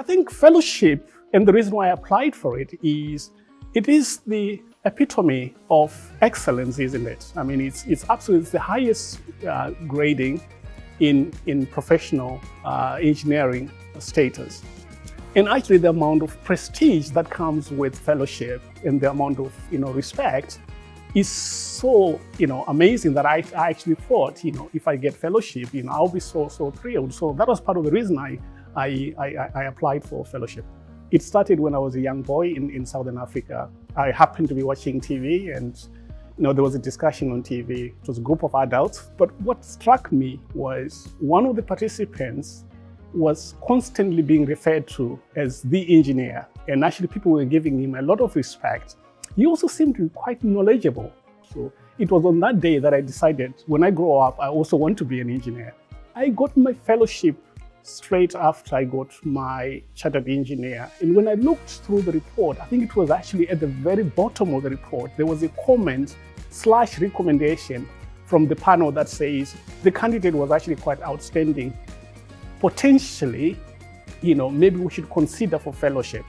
I think fellowship, and the reason why I applied for it is the epitome of excellence, isn't it? I mean, it's absolutely the highest grading in professional engineering status. And actually the amount of prestige that comes with fellowship and the amount of, respect is so, amazing that I actually thought, if I get fellowship, I'll be so thrilled. So that was part of the reason I applied for fellowship. It started when I was a young boy in Southern Africa. I happened to be watching TV and there was a discussion on TV. It was a group of adults. But what struck me was one of the participants was constantly being referred to as the engineer. And actually people were giving him a lot of respect. He also seemed to be quite knowledgeable. So it was on that day that I decided when I grow up, I also want to be an engineer. I got my fellowship straight after I got my chartered engineer. And when I looked through the report, I think it was actually at the very bottom of the report, there was a comment/recommendation from the panel that says the candidate was actually quite outstanding. Potentially, maybe we should consider for fellowship.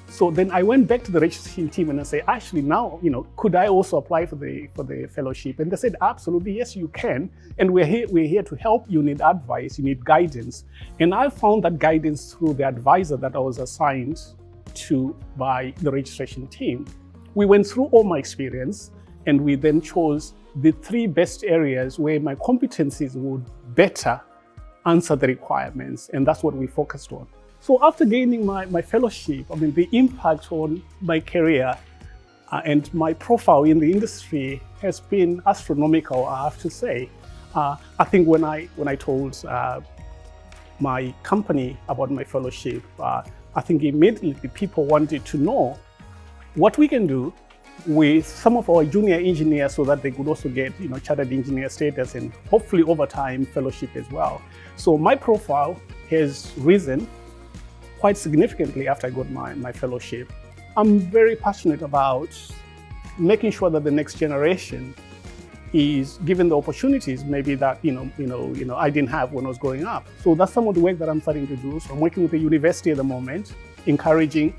So then I went back to the registration team and I said, actually now, could I also apply for the fellowship? And they said, absolutely, yes, you can. And we're here to help. You need advice, you need guidance. And I found that guidance through the advisor that I was assigned to by the registration team. We went through all my experience and we then chose the 3 best areas where my competencies would better answer the requirements. And that's what we focused on. So after gaining my fellowship, the impact on my career and my profile in the industry has been astronomical, I have to say. I think when I told my company about my fellowship, I think immediately people wanted to know what we can do with some of our junior engineers so that they could also get chartered engineer status and hopefully over time fellowship as well. So my profile has risen quite significantly after I got my fellowship. I'm very passionate about making sure that the next generation is given the opportunities maybe that I didn't have when I was growing up. So that's some of the work that I'm starting to do. So I'm working with the university at the moment, encouraging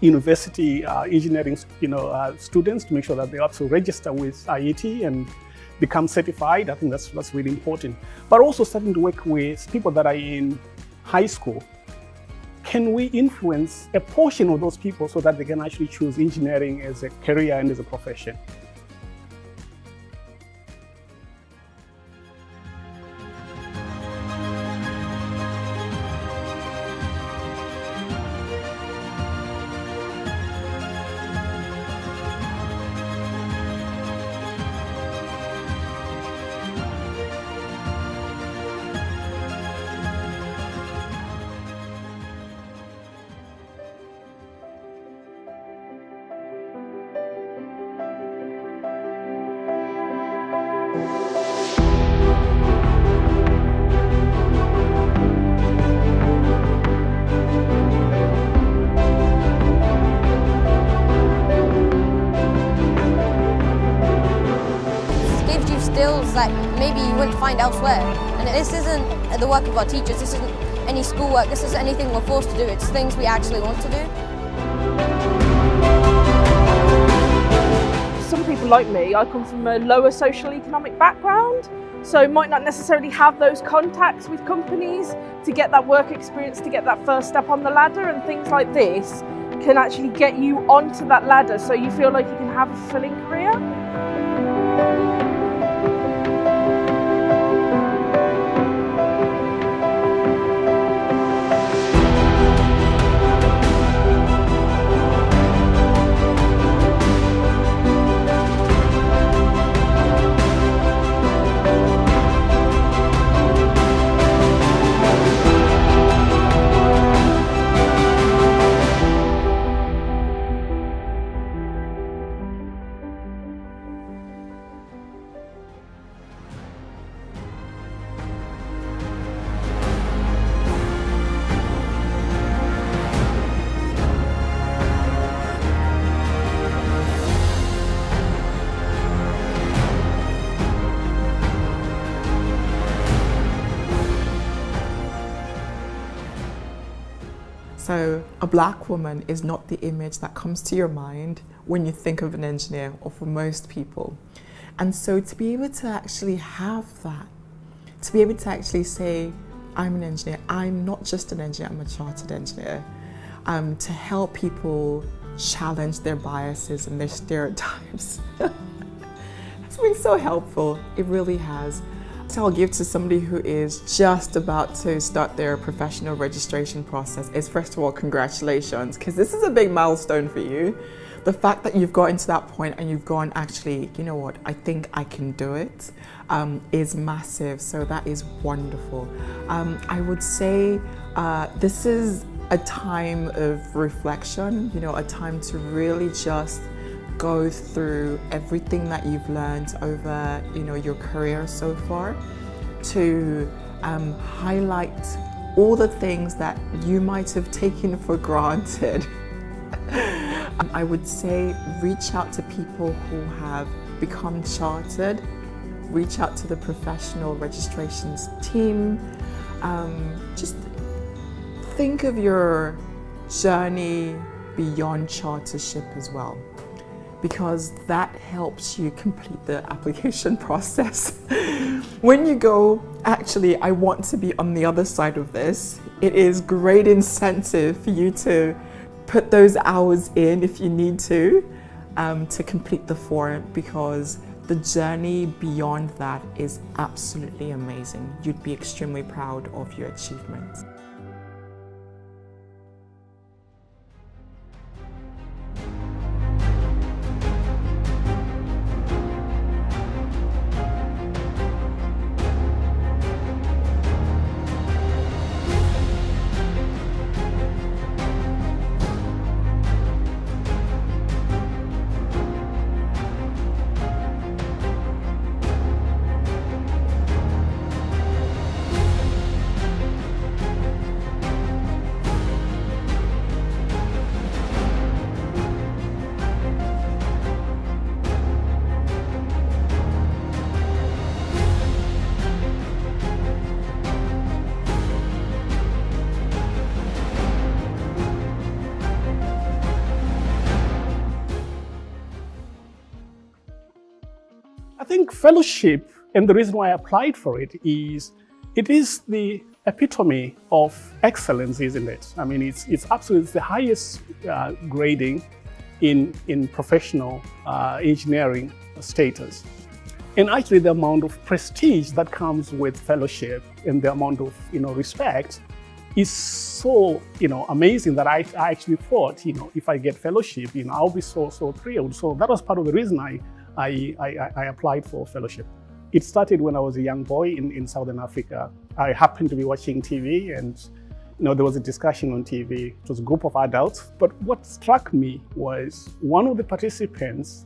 university engineering students to make sure that they also register with IET and become certified. I think that's really important. But also starting to work with people that are in high school. Can we influence a portion of those people so that they can actually choose engineering as a career and as a profession? Skills that maybe you wouldn't find elsewhere. And this isn't the work of our teachers, this isn't any schoolwork, this isn't anything we're forced to do, it's things we actually want to do. Some people like me, I come from a lower socio-economic background, so might not necessarily have those contacts with companies to get that work experience, to get that first step on the ladder, and things like this can actually get you onto that ladder so you feel like you can have a fulfilling career. So a black woman is not the image that comes to your mind when you think of an engineer, or for most people. And so to be able to actually have that, to be able to actually say, I'm an engineer, I'm not just an engineer, I'm a chartered engineer, to help people challenge their biases and their stereotypes. It's been so helpful, it really has. So I'll give to somebody who is just about to start their professional registration process is, first of all, congratulations, because this is a big milestone for you. The fact that you've gotten to that point and you've gone, actually, you know what, I think I can do it, is massive. So that is wonderful. I would say this is a time of reflection, a time to really just go through everything that you've learned over, your career so far, to highlight all the things that you might have taken for granted. I would say reach out to people who have become chartered, reach out to the professional registrations team. Just think of your journey beyond chartership as well, because that helps you complete the application process. When you go, actually, I want to be on the other side of this, it is great incentive for you to put those hours in if you need to complete the form, because the journey beyond that is absolutely amazing. You'd be extremely proud of your achievements. I think fellowship, and the reason why I applied for it is the epitome of excellence, isn't it? I mean, it's absolutely the highest grading in professional engineering status. And actually the amount of prestige that comes with fellowship and the amount of respect is so amazing that I actually thought, if I get fellowship, I'll be so thrilled. So that was part of the reason I applied for fellowship. It started when I was a young boy in Southern Africa. I happened to be watching TV, and there was a discussion on TV. It was a group of adults. But what struck me was one of the participants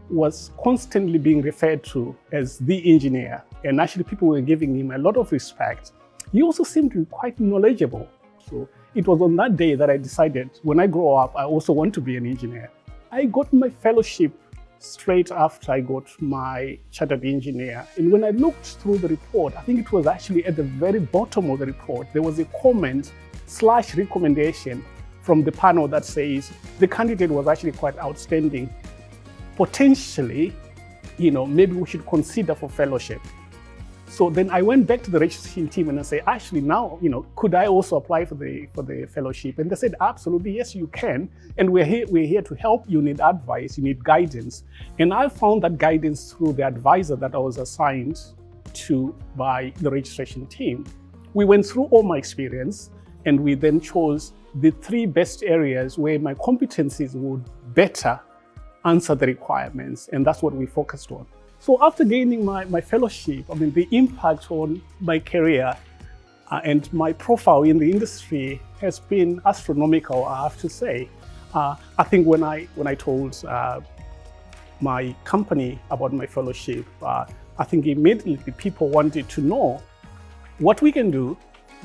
was constantly being referred to as the engineer. And actually people were giving him a lot of respect. He also seemed to be quite knowledgeable. So it was on that day that I decided, when I grow up, I also want to be an engineer. I got my fellowship straight after I got my chartered engineer. And when I looked through the report, I think it was actually at the very bottom of the report, there was a comment/recommendation from the panel that says the candidate was actually quite outstanding. Potentially, maybe we should consider for fellowship. So then I went back to the registration team and I said, actually now, could I also apply for the fellowship? And they said, absolutely, yes, you can. And we're here to help. You need advice, you need guidance. And I found that guidance through the advisor that I was assigned to by the registration team. We went through all my experience, and we then chose the 3 best areas where my competencies would better answer the requirements. And that's what we focused on. So after gaining my fellowship, the impact on my career and my profile in the industry has been astronomical, I have to say. I think when I told my company about my fellowship, I think immediately people wanted to know what we can do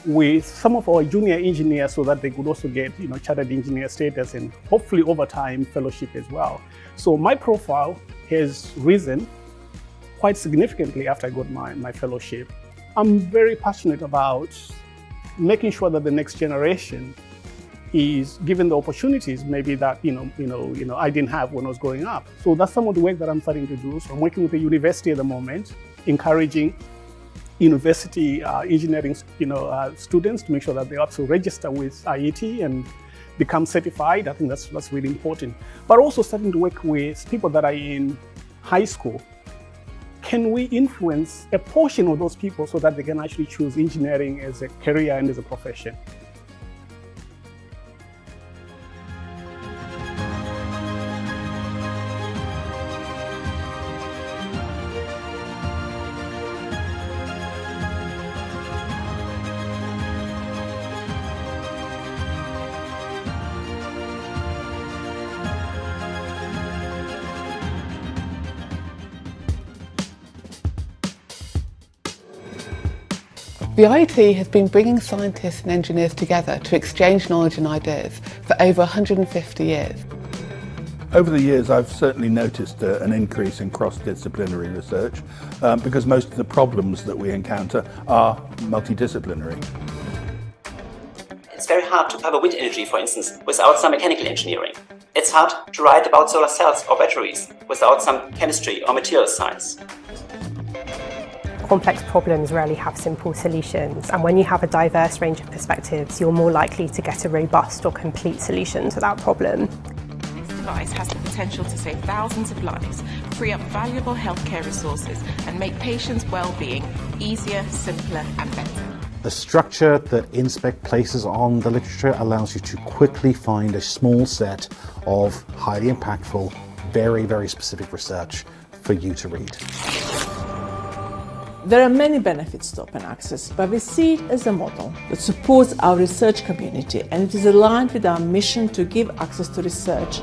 with some of our junior engineers so that they could also get chartered engineer status and hopefully over time fellowship as well. So my profile has risen quite significantly after I got my fellowship. I'm very passionate about making sure that the next generation is given the opportunities maybe that I didn't have when I was growing up. So that's some of the work that I'm starting to do. So I'm working with the university at the moment, encouraging university engineering students to make sure that they also register with IET and become certified. I think that's really important. But also starting to work with people that are in high school. Can we influence a portion of those people so that they can actually choose engineering as a career and as a profession? The IET has been bringing scientists and engineers together to exchange knowledge and ideas for over 150 years. Over the years, I've certainly noticed an increase in cross-disciplinary research because most of the problems that we encounter are multidisciplinary. It's very hard to cover wind energy, for instance, without some mechanical engineering. It's hard to write about solar cells or batteries without some chemistry or material science. Complex problems rarely have simple solutions, and when you have a diverse range of perspectives, you're more likely to get a robust or complete solution to that problem. This device has the potential to save thousands of lives, free up valuable healthcare resources, and make patients' well-being easier, simpler, and better. The structure that InSpec places on the literature allows you to quickly find a small set of highly impactful, very, very specific research for you to read. There are many benefits to open access, but we see it as a model that supports our research community, and it is aligned with our mission to give access to research.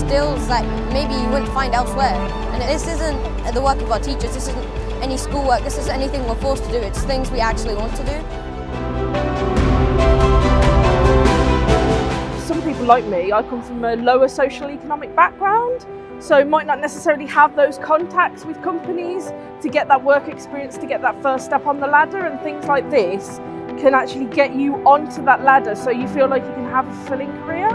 skills that maybe you wouldn't find elsewhere. And this isn't the work of our teachers, this isn't any schoolwork, this isn't anything we're forced to do, it's things we actually want to do. Some people like me, I come from a lower social economic background, so might not necessarily have those contacts with companies to get that work experience, to get that first step on the ladder, and things like this can actually get you onto that ladder so you feel like you can have a fulfilling career.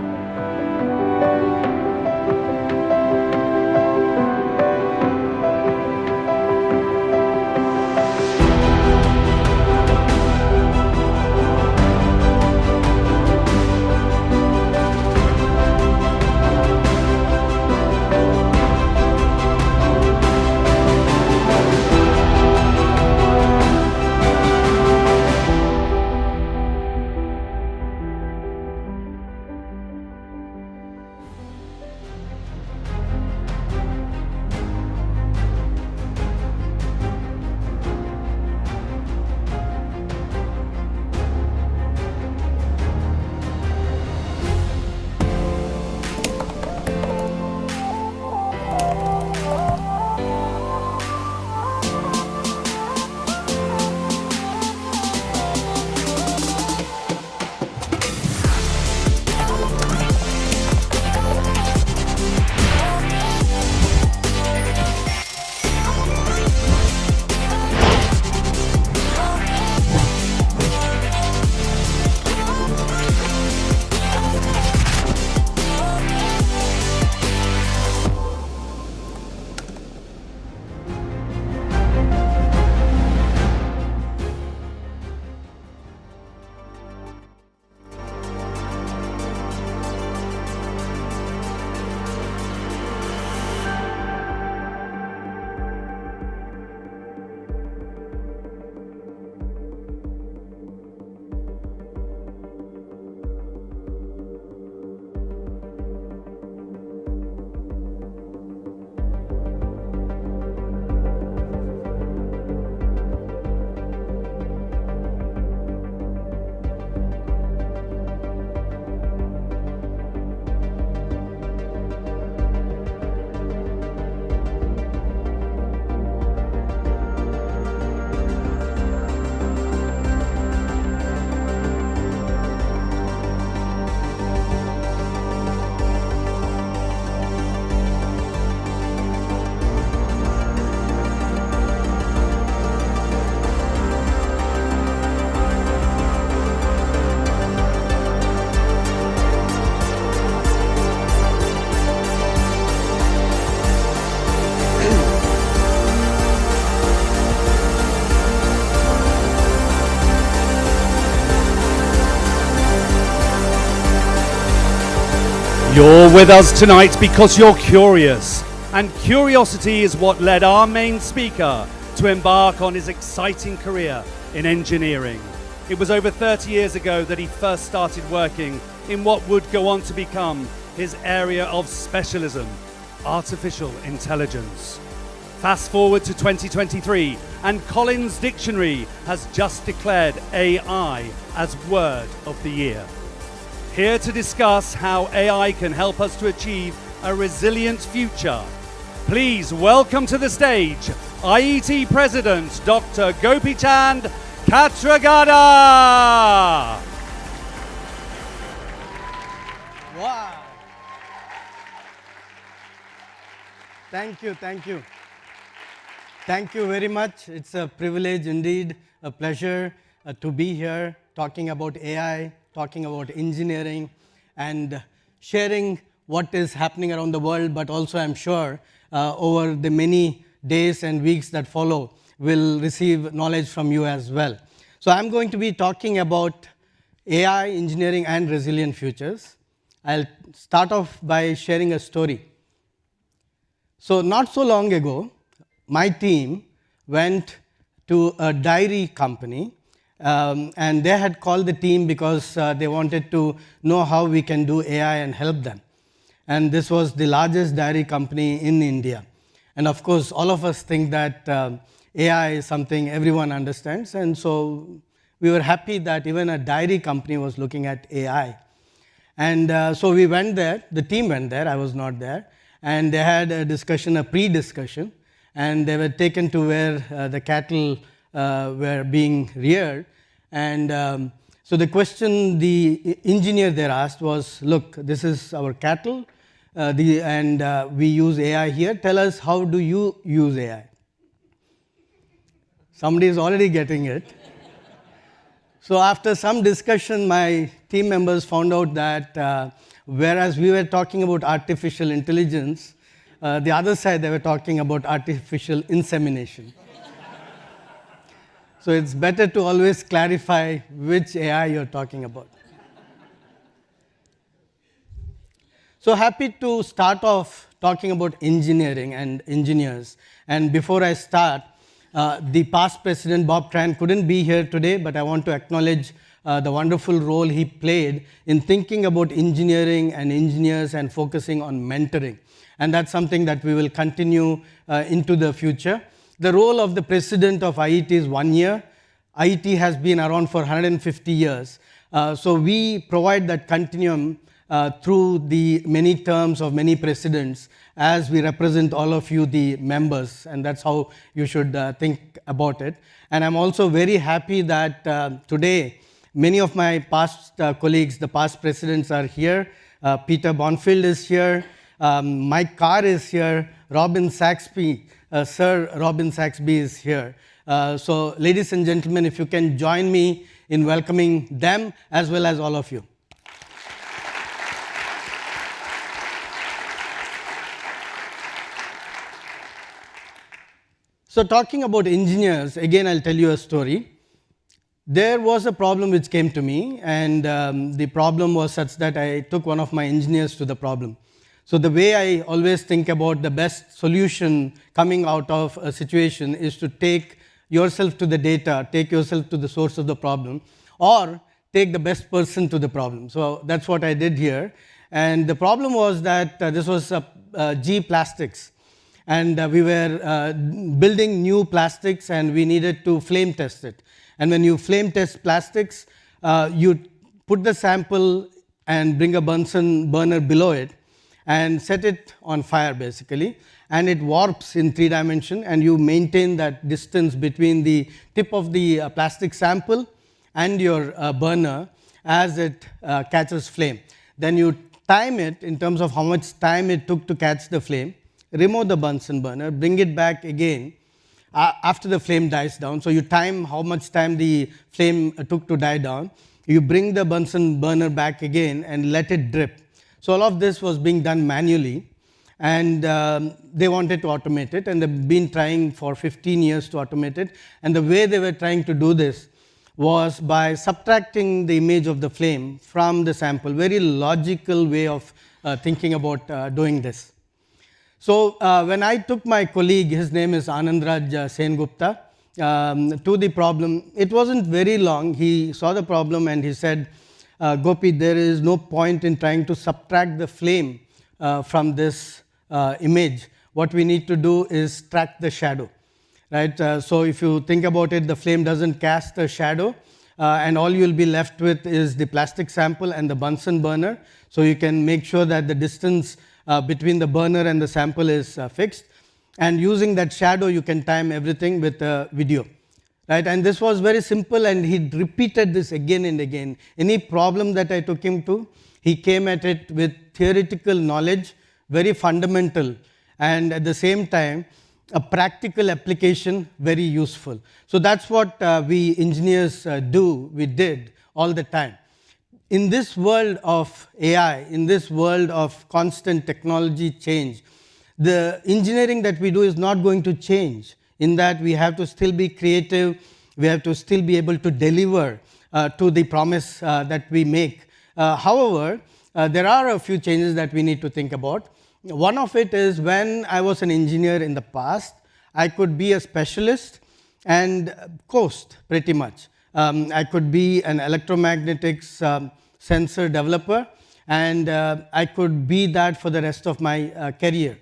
You're with us tonight because you're curious, and curiosity is what led our main speaker to embark on his exciting career in engineering. It was over 30 years ago that he first started working in what would go on to become his area of specialism, artificial intelligence. Fast forward to 2023, and Collins Dictionary has just declared AI as Word of the Year. Here to discuss how AI can help us to achieve a resilient future, please welcome to the stage IET President Dr Gopichand Katragadda. Wow. Thank you, thank you. Thank you very much. It's a privilege indeed, a pleasure to be here talking about AI, talking about engineering, and sharing what is happening around the world, but also I'm sure over the many days and weeks that follow, we'll receive knowledge from you as well. So I'm going to be talking about AI, engineering, and resilient futures. I'll start off by sharing a story. So not so long ago, my team went to a dairy company, and they had called the team because they wanted to know how we can do AI and help them. And this was the largest dairy company in India. And of course, all of us think that AI is something everyone understands. And so we were happy that even a dairy company was looking at AI. And so we went there, the team went there, I was not there. And they had a discussion, a pre-discussion. And they were taken to where the cattle were being reared. And so the question the engineer there asked was, look, this is our cattle, and we use AI here. Tell us, how do you use AI? Somebody is already getting it. So after some discussion, my team members found out that whereas we were talking about artificial intelligence, the other side, they were talking about artificial insemination. So it's better to always clarify which AI you're talking about. So happy to start off talking about engineering and engineers. And before I start, the past president, Bob Tran, couldn't be here today, but I want to acknowledge the wonderful role he played in thinking about engineering and engineers and focusing on mentoring. And that's something that we will continue into the future. The role of the president of IET is 1 year. IET has been around for 150 years. So we provide that continuum through the many terms of many presidents as we represent all of you, the members, and that's how you should think about it. And I'm also very happy that today, many of my past colleagues, the past presidents are here. Peter Bonfield is here. Mike Carr is here. Robin Saxby, Sir Robin Saxby is here. So ladies and gentlemen, if you can join me in welcoming them as well as all of you. So talking about engineers, again I'll tell you a story. There was a problem which came to me, and the problem was such that I took one of my engineers to the problem. So the way I always think about the best solution coming out of a situation is to take yourself to the data, take yourself to the source of the problem, or take the best person to the problem. So that's what I did here. And the problem was that this was G Plastics. And we were building new plastics, and we needed to flame test it. And when you flame test plastics, you put the sample and bring a Bunsen burner below it and set it on fire basically, and it warps in 3 dimensions, and you maintain that distance between the tip of the plastic sample and your burner as it catches flame. Then you time it in terms of how much time it took to catch the flame, remove the Bunsen burner, bring it back again after the flame dies down. So you time how much time the flame took to die down. You bring the Bunsen burner back again and let it drip. So all of this was being done manually, and they wanted to automate it, and they've been trying for 15 years to automate it. And the way they were trying to do this was by subtracting the image of the flame from the sample, very logical way of thinking about doing this. So when I took my colleague, his name is Anandraj Sengupta, to the problem, it wasn't very long. He saw the problem and he said, Gopi, there is no point in trying to subtract the flame from this image. What we need to do is track the shadow. Right? So if you think about it, the flame doesn't cast a shadow, and all you'll be left with is the plastic sample and the Bunsen burner. So you can make sure that the distance between the burner and the sample is fixed. And using that shadow, you can time everything with a video. Right? And this was very simple, and he repeated this again and again. Any problem that I took him to, he came at it with theoretical knowledge, very fundamental, and at the same time, a practical application, very useful. So that's what we engineers we did all the time. In this world of AI, in this world of constant technology change, the engineering that we do is not going to change, in that we have to still be creative, we have to still be able to deliver to the promise that we make. However, there are a few changes that we need to think about. One of it is, when I was an engineer in the past, I could be a specialist and coast pretty much. I could be an electromagnetics sensor developer, and I could be that for the rest of my career.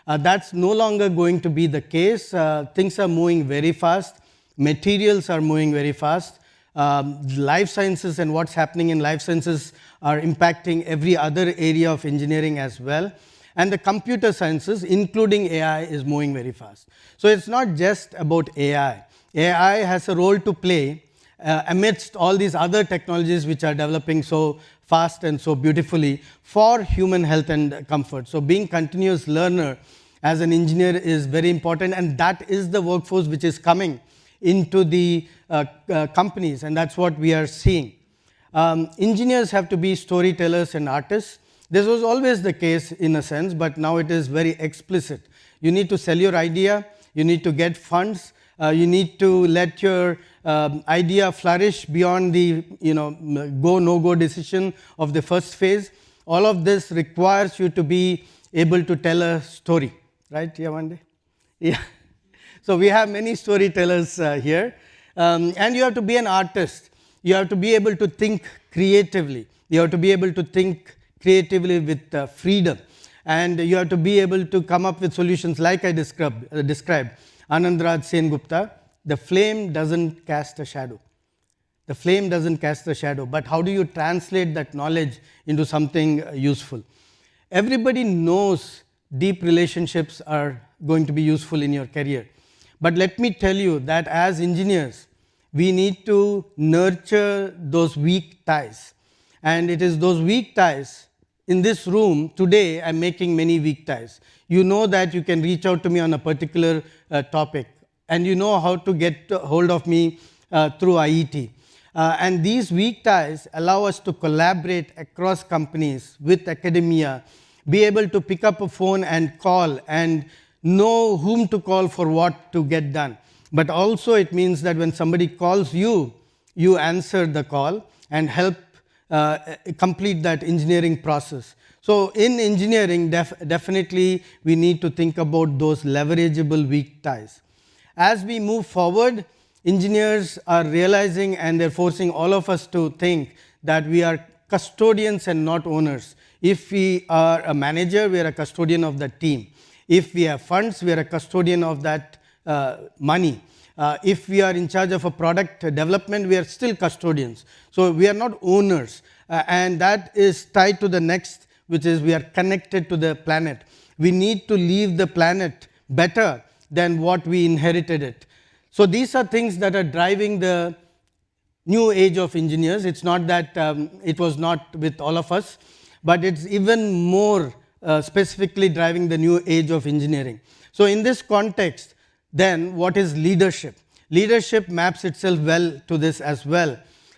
That's no longer going to be the case. Things are moving very fast. Materials are moving very fast. Life sciences and what's happening in life sciences are impacting every other area of engineering as well. And the computer sciences, including AI, is moving very fast. So it's not just about AI. AI has a role to play amidst all these other technologies which are developing so fast and so beautifully for human health and comfort. So being continuous learner as an engineer is very important, and that is the workforce which is coming into the companies, and that's what we are seeing. Engineers have to be storytellers and artists. This was always the case in a sense, but now it is very explicit. You need to sell your idea, you need to get funds, you need to let your idea flourish beyond the go, no-go decision of the first phase. All of this requires you to be able to tell a story. Right, Yavande? Yeah. So we have many storytellers here. And you have to be an artist. You have to be able to think creatively. You have to be able to think creatively with freedom. And you have to be able to come up with solutions like I described. Anandraj Sengupta, the flame doesn't cast a shadow. The flame doesn't cast a shadow. But how do you translate that knowledge into something useful? Everybody knows deep relationships are going to be useful in your career. But let me tell you that as engineers, we need to nurture those weak ties. And it is those weak ties. In this room today, I'm making many weak ties. You know that you can reach out to me on a particular topic, and you know how to get hold of me through IET. And these weak ties allow us to collaborate across companies with academia, be able to pick up a phone and call and know whom to call for what to get done. But also it means that when somebody calls you, you answer the call and help complete that engineering process. So in engineering, definitely we need to think about those leverageable weak ties. As we move forward, engineers are realizing, and they're forcing all of us to think that we are custodians and not owners. If we are a manager, we are a custodian of the team. If we have funds, we are a custodian of that money. If we are in charge of a product development, we are still custodians. So we are not owners. And that is tied to the next, which is we are connected to the planet. We need to leave the planet better than what we inherited it. So these are things that are driving the new age of engineers. It's not that it was not with all of us, but it's even more specifically driving the new age of engineering. So in this context, then what is leadership? Leadership maps itself well to this as well.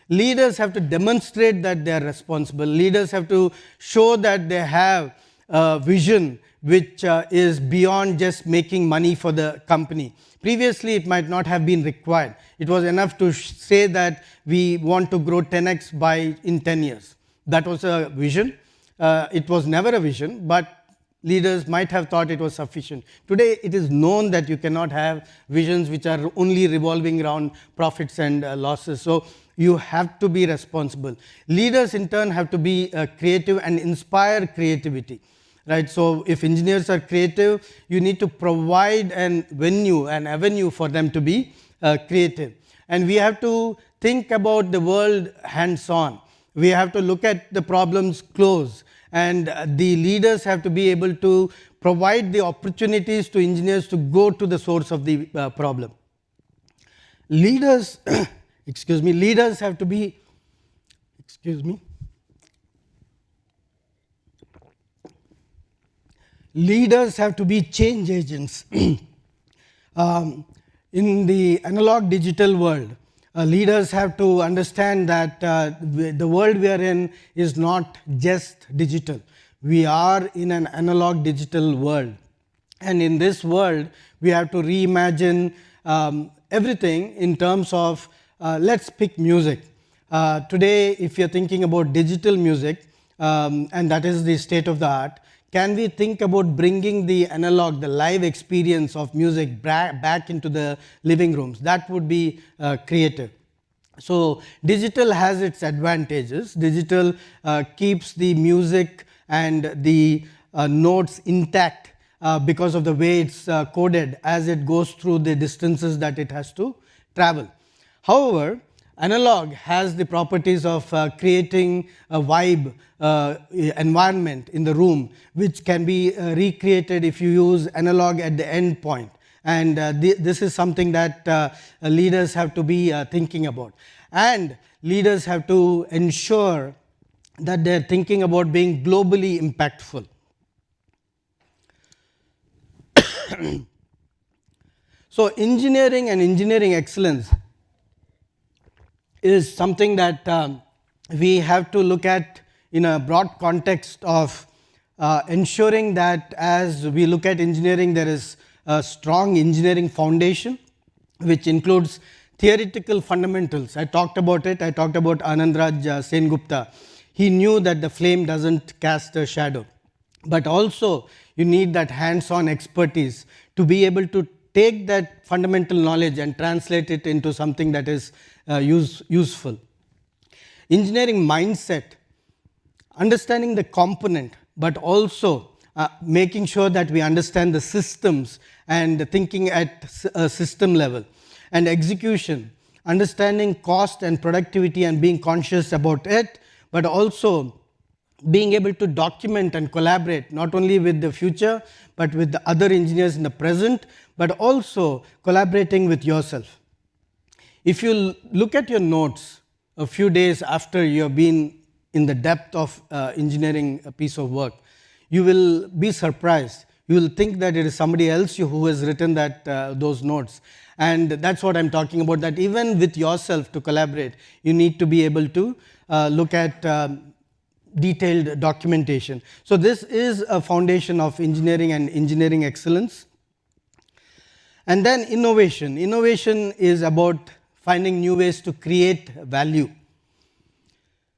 Leaders have to demonstrate that they are responsible. Leaders have to show that they have a vision which is beyond just making money for the company. Previously, it might not have been required. It was enough to say that we want to grow 10x in 10 years. That was a vision. it was never a vision, but leaders might have thought it was sufficient. Today, it is known that you cannot have visions which are only revolving around profits and losses. So you have to be responsible. Leaders, in turn, have to be creative and inspire creativity. Right? So if engineers are creative, you need to provide an avenue for them to be creative. And we have to think about the world hands-on. We have to look at the problems close. And the leaders have to be able to provide the opportunities to engineers to go to the source of the problem. Leaders, leaders have to be, leaders have to be change agents. In the analog digital world, leaders have to understand that the world we are in is not just digital. We are in an analog digital world. And in this world, we have to reimagine everything in terms of, let's pick music. Today, if you're thinking about digital music, and that is the state of the art, can we think about bringing the analog, the live experience of music back into the living rooms? That would be creative. So digital has its advantages. Digital keeps the music and the notes intact because of the way it's coded as it goes through the distances that it has to travel. However, analog has the properties of creating a vibe environment in the room, which can be recreated if you use analog at the end point. And this is something that leaders have to be thinking about. And leaders have to ensure that they're thinking about being globally impactful. So engineering and engineering excellence is something that we have to look at in a broad context of ensuring that as we look at engineering, there is a strong engineering foundation, which includes theoretical fundamentals. I talked about it. I talked about Anandraj Sengupta. He knew that the flame doesn't cast a shadow. But also, you need that hands-on expertise to be able to take that fundamental knowledge and translate it into something that is useful. Engineering mindset, understanding the component, but also making sure that we understand the systems and thinking at a system level. And execution, understanding cost and productivity and being conscious about it, but also being able to document and collaborate not only with the future, but with the other engineers in the present, but also collaborating with yourself. If you look at your notes a few days after you have been in the depth of engineering a piece of work, you will be surprised. You will think that it is somebody else who has written those notes. And that's what I'm talking about, that even with yourself to collaborate, you need to be able to look at detailed documentation. So this is a foundation of engineering and engineering excellence. And then innovation. Innovation is about finding new ways to create value.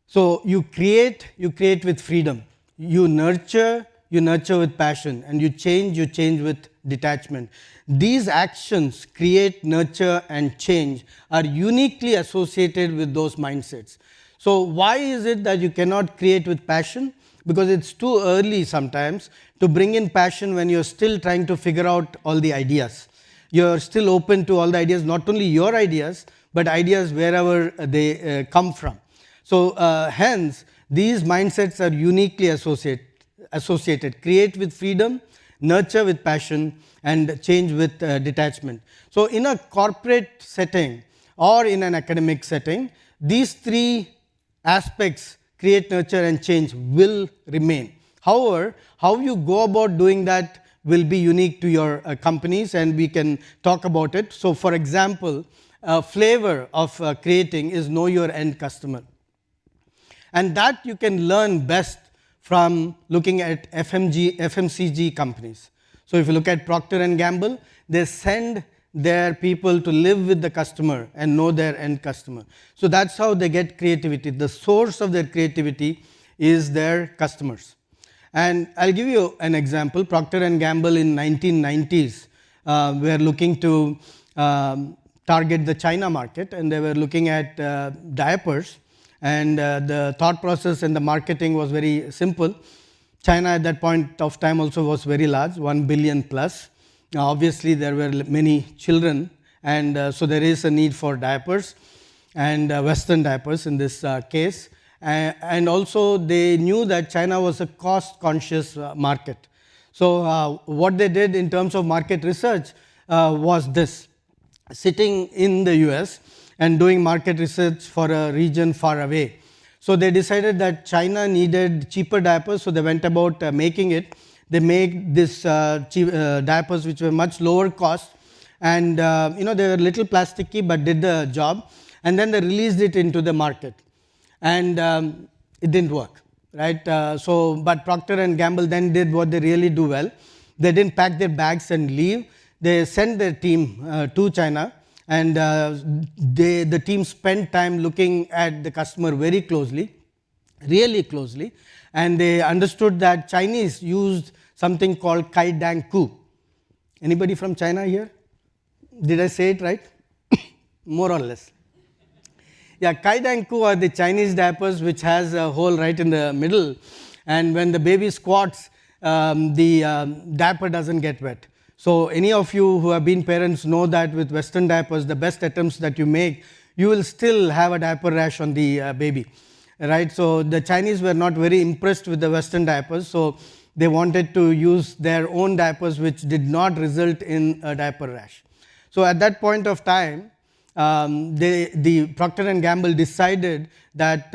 So you create with freedom. You nurture with passion, and you change with detachment. These actions, create, nurture, and change, are uniquely associated with those mindsets. So why is it that you cannot create with passion? Because it's too early sometimes to bring in passion when you're still trying to figure out all the ideas. You're still open to all the ideas, not only your ideas, but ideas wherever they come from. So hence, these mindsets are uniquely associated. Create with freedom, nurture with passion, and change with detachment. So in a corporate setting or in an academic setting, these three aspects, create, nurture, and change, will remain. However, how you go about doing that will be unique to your companies, and we can talk about it. So for example, a flavor of creating is know your end customer. And that you can learn best from looking at FMCG companies. So if you look at Procter & Gamble, they send their people to live with the customer and know their end customer. So that's how they get creativity. The source of their creativity is their customers. And I'll give you an example. Procter & Gamble in 1990s were looking to target the China market, and they were looking at diapers, and the thought process and the marketing was very simple. China at that point of time also was very large, 1 billion plus. Now obviously there were many children, and so there is a need for diapers, and Western diapers in this case. And also they knew that China was a cost conscious market. So what they did in terms of market research was this: sitting in the US and doing market research for a region far away. So they decided that China needed cheaper diapers, so they went about making it. They made this cheap diapers which were much lower cost, and they were a little plasticky but did the job, and then they released it into the market, and it didn't work, right? But Procter & Gamble then did what they really do well. They didn't pack their bags and leave. They sent their team to China, and the team spent time looking at the customer very closely, really closely, and they understood that Chinese used something called kai dang ku. Anybody from China here? Did I say it right? More or less. Yeah, kai dang ku are the Chinese diapers which has a hole right in the middle, and when the baby squats, the diaper doesn't get wet. So any of you who have been parents know that with Western diapers, the best attempts that you make, you will still have a diaper rash on the baby, right? So the Chinese were not very impressed with the Western diapers, so they wanted to use their own diapers which did not result in a diaper rash. So at that point of time, the Procter & Gamble decided that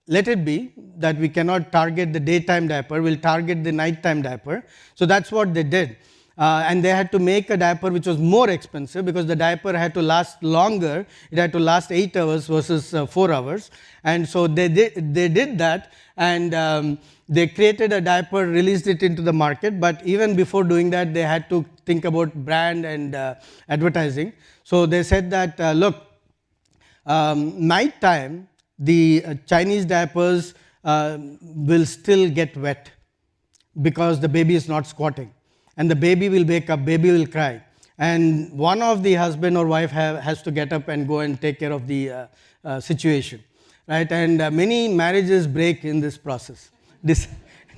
let it be that we cannot target the daytime diaper, we'll target the nighttime diaper. So that's what they did. And they had to make a diaper which was more expensive because the diaper had to last longer. It had to last 8 hours versus 4 hours. And so they did that, and they created a diaper, released it into the market. But even before doing that, they had to think about brand and advertising. So they said that, look, nighttime, the Chinese diapers will still get wet because the baby is not squatting. And the baby will wake up, baby will cry. And one of the husband or wife has to get up and go and take care of the situation, right? And many marriages break in this process,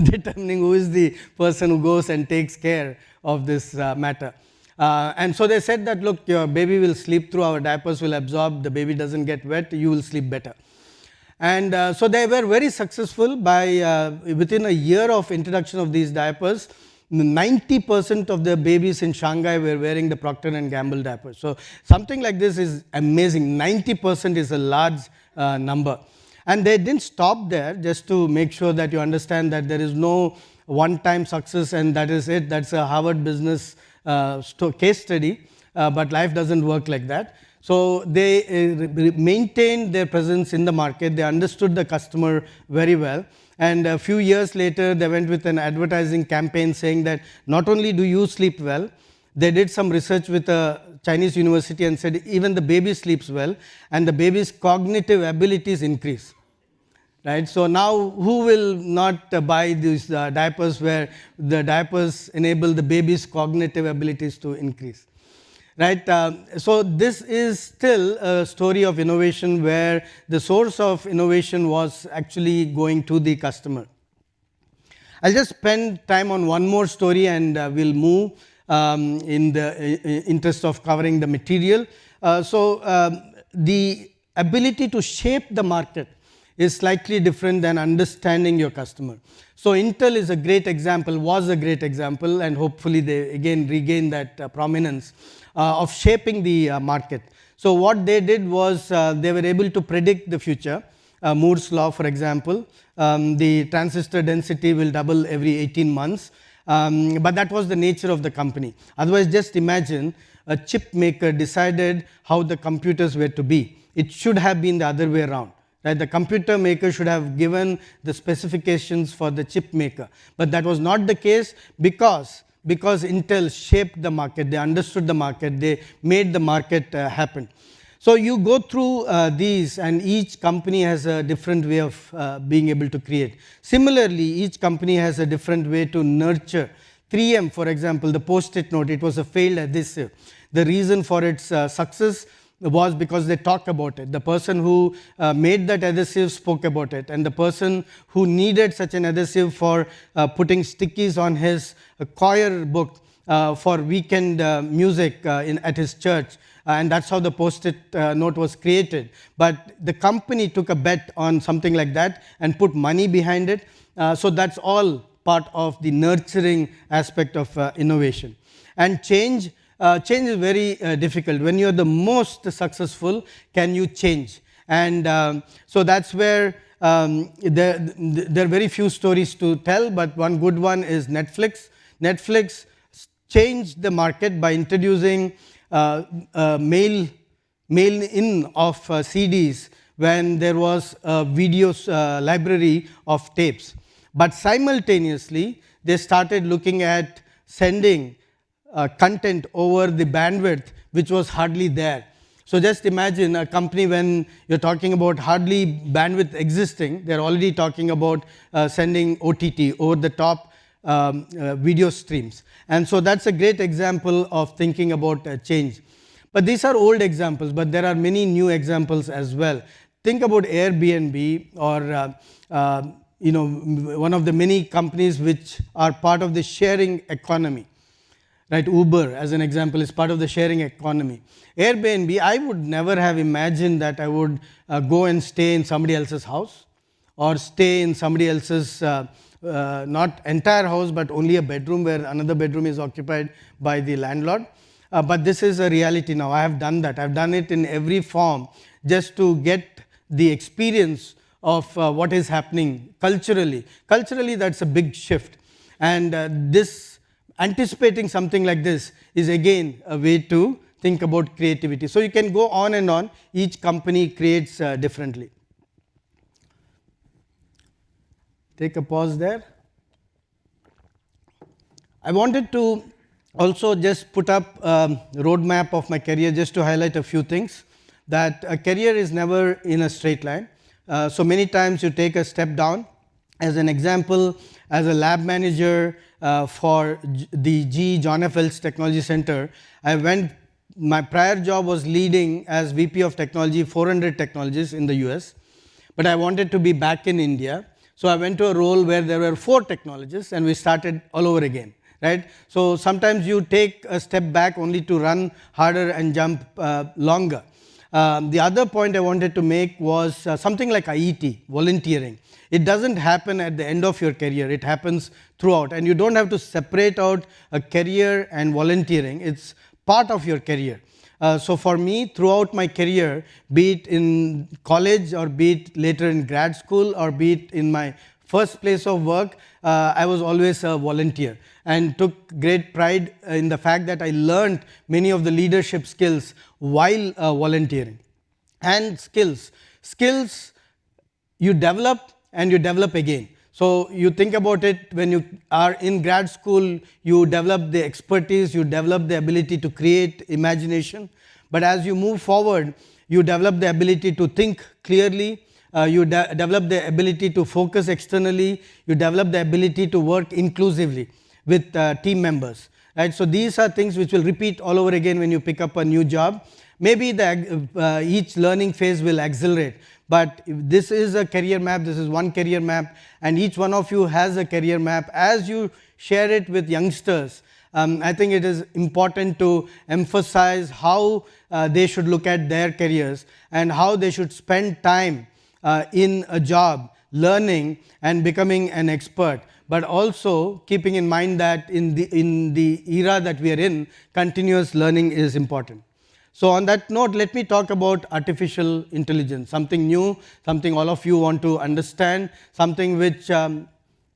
determining who is the person who goes and takes care of this matter. And so they said that, look, your baby will sleep through, our diapers will absorb, the baby doesn't get wet, you will sleep better. And so they were very successful. By within a year of introduction of these diapers, 90% of the babies in Shanghai were wearing the Procter & Gamble diapers. So something like this is amazing. 90% is a large number. And they didn't stop there, just to make sure that you understand that there is no one-time success and that is it. That's a Harvard Business case study, but life doesn't work like that. So they maintained their presence in the market. They understood the customer very well. And a few years later, they went with an advertising campaign saying that not only do you sleep well, they did some research with a Chinese university and said even the baby sleeps well and the baby's cognitive abilities increase. Right? So now who will not buy these diapers where the diapers enable the baby's cognitive abilities to increase? Right? So this is still a story of innovation where the source of innovation was actually going to the customer. I'll just spend time on one more story and we'll move in the interest of covering the material. The ability to shape the market is slightly different than understanding your customer. So Intel is a great example, was a great example, and hopefully they again regain that prominence of shaping the market. So what they did was they were able to predict the future. Moore's law, for example, the transistor density will double every 18 months. But that was the nature of the company. Otherwise, just imagine a chip maker decided how the computers were to be. It should have been the other way around. Right? The computer maker should have given the specifications for the chip maker. But that was not the case because Intel shaped the market, they understood the market, they made the market happen. So you go through these, and each company has a different way of being able to create. Similarly, each company has a different way to nurture. 3M, for example, the Post-it note, it was a failed adhesive. The reason for its success was because they talked about it. The person who made that adhesive spoke about it, and the person who needed such an adhesive for putting stickies on his choir book for weekend music at his church, and that's how the Post-it note was created. But the company took a bet on something like that and put money behind it. So that's all part of the nurturing aspect of innovation. And change is very difficult. When you're the most successful, can you change? And so that's where there are very few stories to tell, but one good one is Netflix. Netflix changed the market by introducing mail-in of CDs when there was a video library of tapes. But simultaneously, they started looking at sending content over the bandwidth, which was hardly there. So just imagine a company, when you're talking about hardly bandwidth existing, they're already talking about sending OTT, over the top video streams. And so that's a great example of thinking about change. But these are old examples, but there are many new examples as well. Think about Airbnb, or one of the many companies which are part of the sharing economy. Right, Uber, as an example, is part of the sharing economy. Airbnb, I would never have imagined that I would go and stay in somebody else's house, or stay in somebody else's, not entire house, but only a bedroom where another bedroom is occupied by the landlord. But this is a reality now. I have done that. I've done it in every form, just to get the experience of what is happening culturally. Culturally, that's a big shift. And anticipating something like this is again a way to think about creativity. So you can go on and on. Each company creates differently. Take a pause there. I wanted to also just put up a roadmap of my career, just to highlight a few things. That a career is never in a straight line. So many times you take a step down. As an example, as a lab manager for the GE John F. Welch Technology Center, my prior job was leading as VP of Technology 400 technologies in the US, but I wanted to be back in India. So I went to a role where there were 4 technologists, and we started all over again. Right? So sometimes you take a step back only to run harder and jump longer. The other point I wanted to make was something like IET, volunteering. It doesn't happen at the end of your career, it happens throughout, and you don't have to separate out a career and volunteering. It's part of your career. So for me, throughout my career, be it in college, or be it later in grad school, or be it in my first place of work, I was always a volunteer, and took great pride in the fact that I learned many of the leadership skills while volunteering. And skills you develop and you develop again. So you think about it, when you are in grad school, you develop the expertise, you develop the ability to create imagination. But as you move forward, you develop the ability to think clearly, you develop the ability to focus externally, you develop the ability to work inclusively with team members. Right? So these are things which will repeat all over again when you pick up a new job. Maybe each learning phase will accelerate, but this is a career map, this is one career map, and each one of you has a career map. As you share it with youngsters, I think it is important to emphasize how they should look at their careers, and how they should spend time in a job, learning and becoming an expert, but also keeping in mind that in the era that we are in, continuous learning is important. So on that note, let me talk about artificial intelligence, something new, something all of you want to understand, something which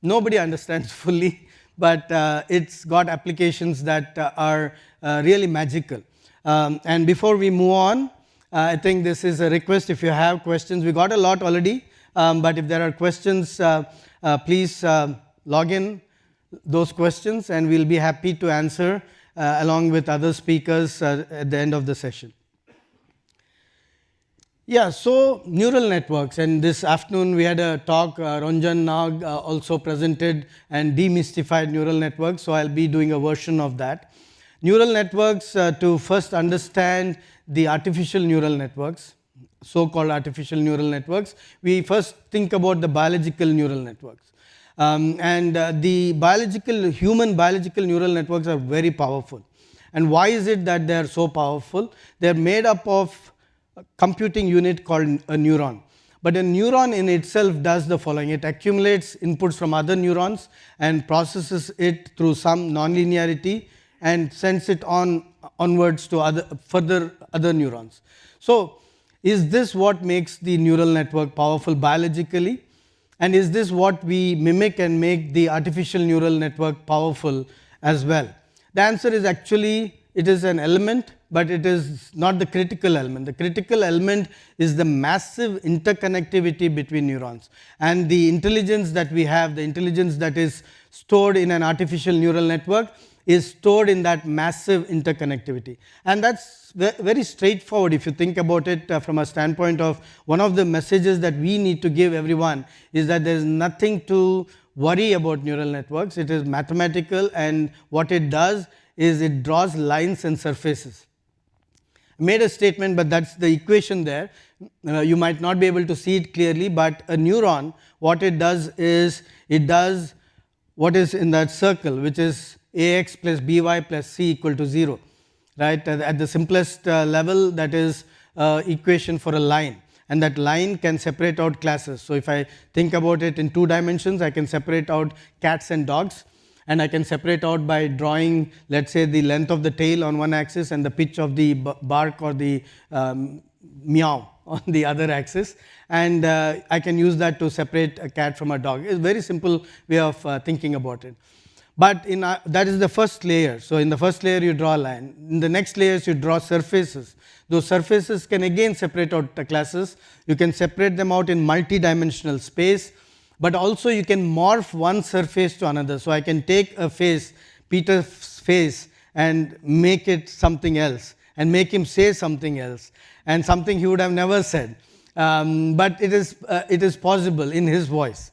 nobody understands fully, but it's got applications that are really magical. And before we move on, I think this is a request. If you have questions, we got a lot already, but if there are questions, please log in those questions, and we'll be happy to answer along with other speakers at the end of the session. Yeah, so neural networks, and this afternoon we had a talk, Ranjan Nag also presented and demystified neural networks, so I'll be doing a version of that. Neural networks, to first understand the artificial neural networks, so-called artificial neural networks, we first think about the biological neural networks. The human biological neural networks are very powerful. And why is it that they are so powerful? They are made up of a computing unit called a neuron. But a neuron in itself does the following: it accumulates inputs from other neurons and processes it through some nonlinearity and sends it onwards to other neurons. So is this what makes the neural network powerful biologically? And is this what we mimic and make the artificial neural network powerful as well? The answer is actually it is an element, but it is not the critical element. The critical element is the massive interconnectivity between neurons, and the intelligence that we have, the intelligence that is stored in an artificial neural network is stored in that massive interconnectivity. And that's very straightforward if you think about it from a standpoint of one of the messages that we need to give everyone is that there is nothing to worry about neural networks. It is mathematical, and what it does is it draws lines and surfaces. I made a statement, but that's the equation there. You might not be able to see it clearly, but a neuron, what it does is it does what is in that circle, which is ax plus by plus c equal to 0, right? At the simplest level, that is equation for a line, and that line can separate out classes. So if I think about it in 2 dimensions, I can separate out cats and dogs, and I can separate out by drawing, let's say, the length of the tail on one axis and the pitch of the bark or the meow on the other axis, and I can use that to separate a cat from a dog. It's a very simple way of thinking about it. But that is the first layer. So in the first layer you draw a line. In the next layers you draw surfaces. Those surfaces can again separate out the classes. You can separate them out in multi-dimensional space, but also you can morph one surface to another. So I can take a face, Peter's face, and make it something else, and make him say something else, and something he would have never said. But it is possible in his voice.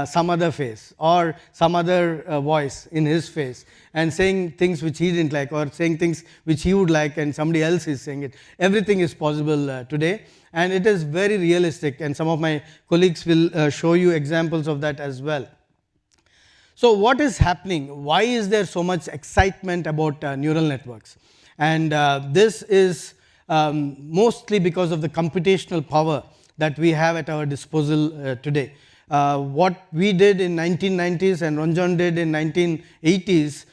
Some other face or some other voice in his face, and saying things which he didn't like, or saying things which he would like and somebody else is saying it. Everything is possible today, and it is very realistic, and some of my colleagues will show you examples of that as well. So what is happening? Why is there so much excitement about neural networks? And this is mostly because of the computational power that we have at our disposal today. What we did in 1990s and Ranjan did in 1980s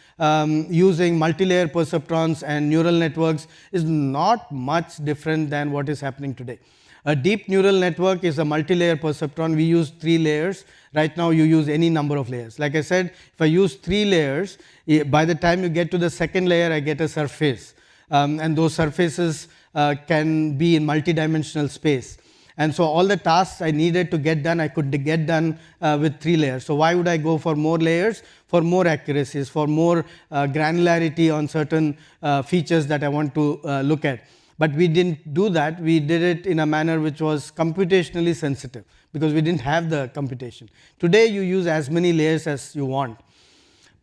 using multi-layer perceptrons and neural networks is not much different than what is happening today. A deep neural network is a multi-layer perceptron. We use 3 layers. Right now you use any number of layers. Like I said, if I use 3 layers, by the time you get to the second layer, I get a surface. And those surfaces can be in multi-dimensional space. And so all the tasks I needed to get done, I could get done with 3 layers. So why would I go for more layers? For more accuracies, for more granularity on certain features that I want to look at. But we didn't do that. We did it in a manner which was computationally sensitive, because we didn't have the computation. Today you use as many layers as you want.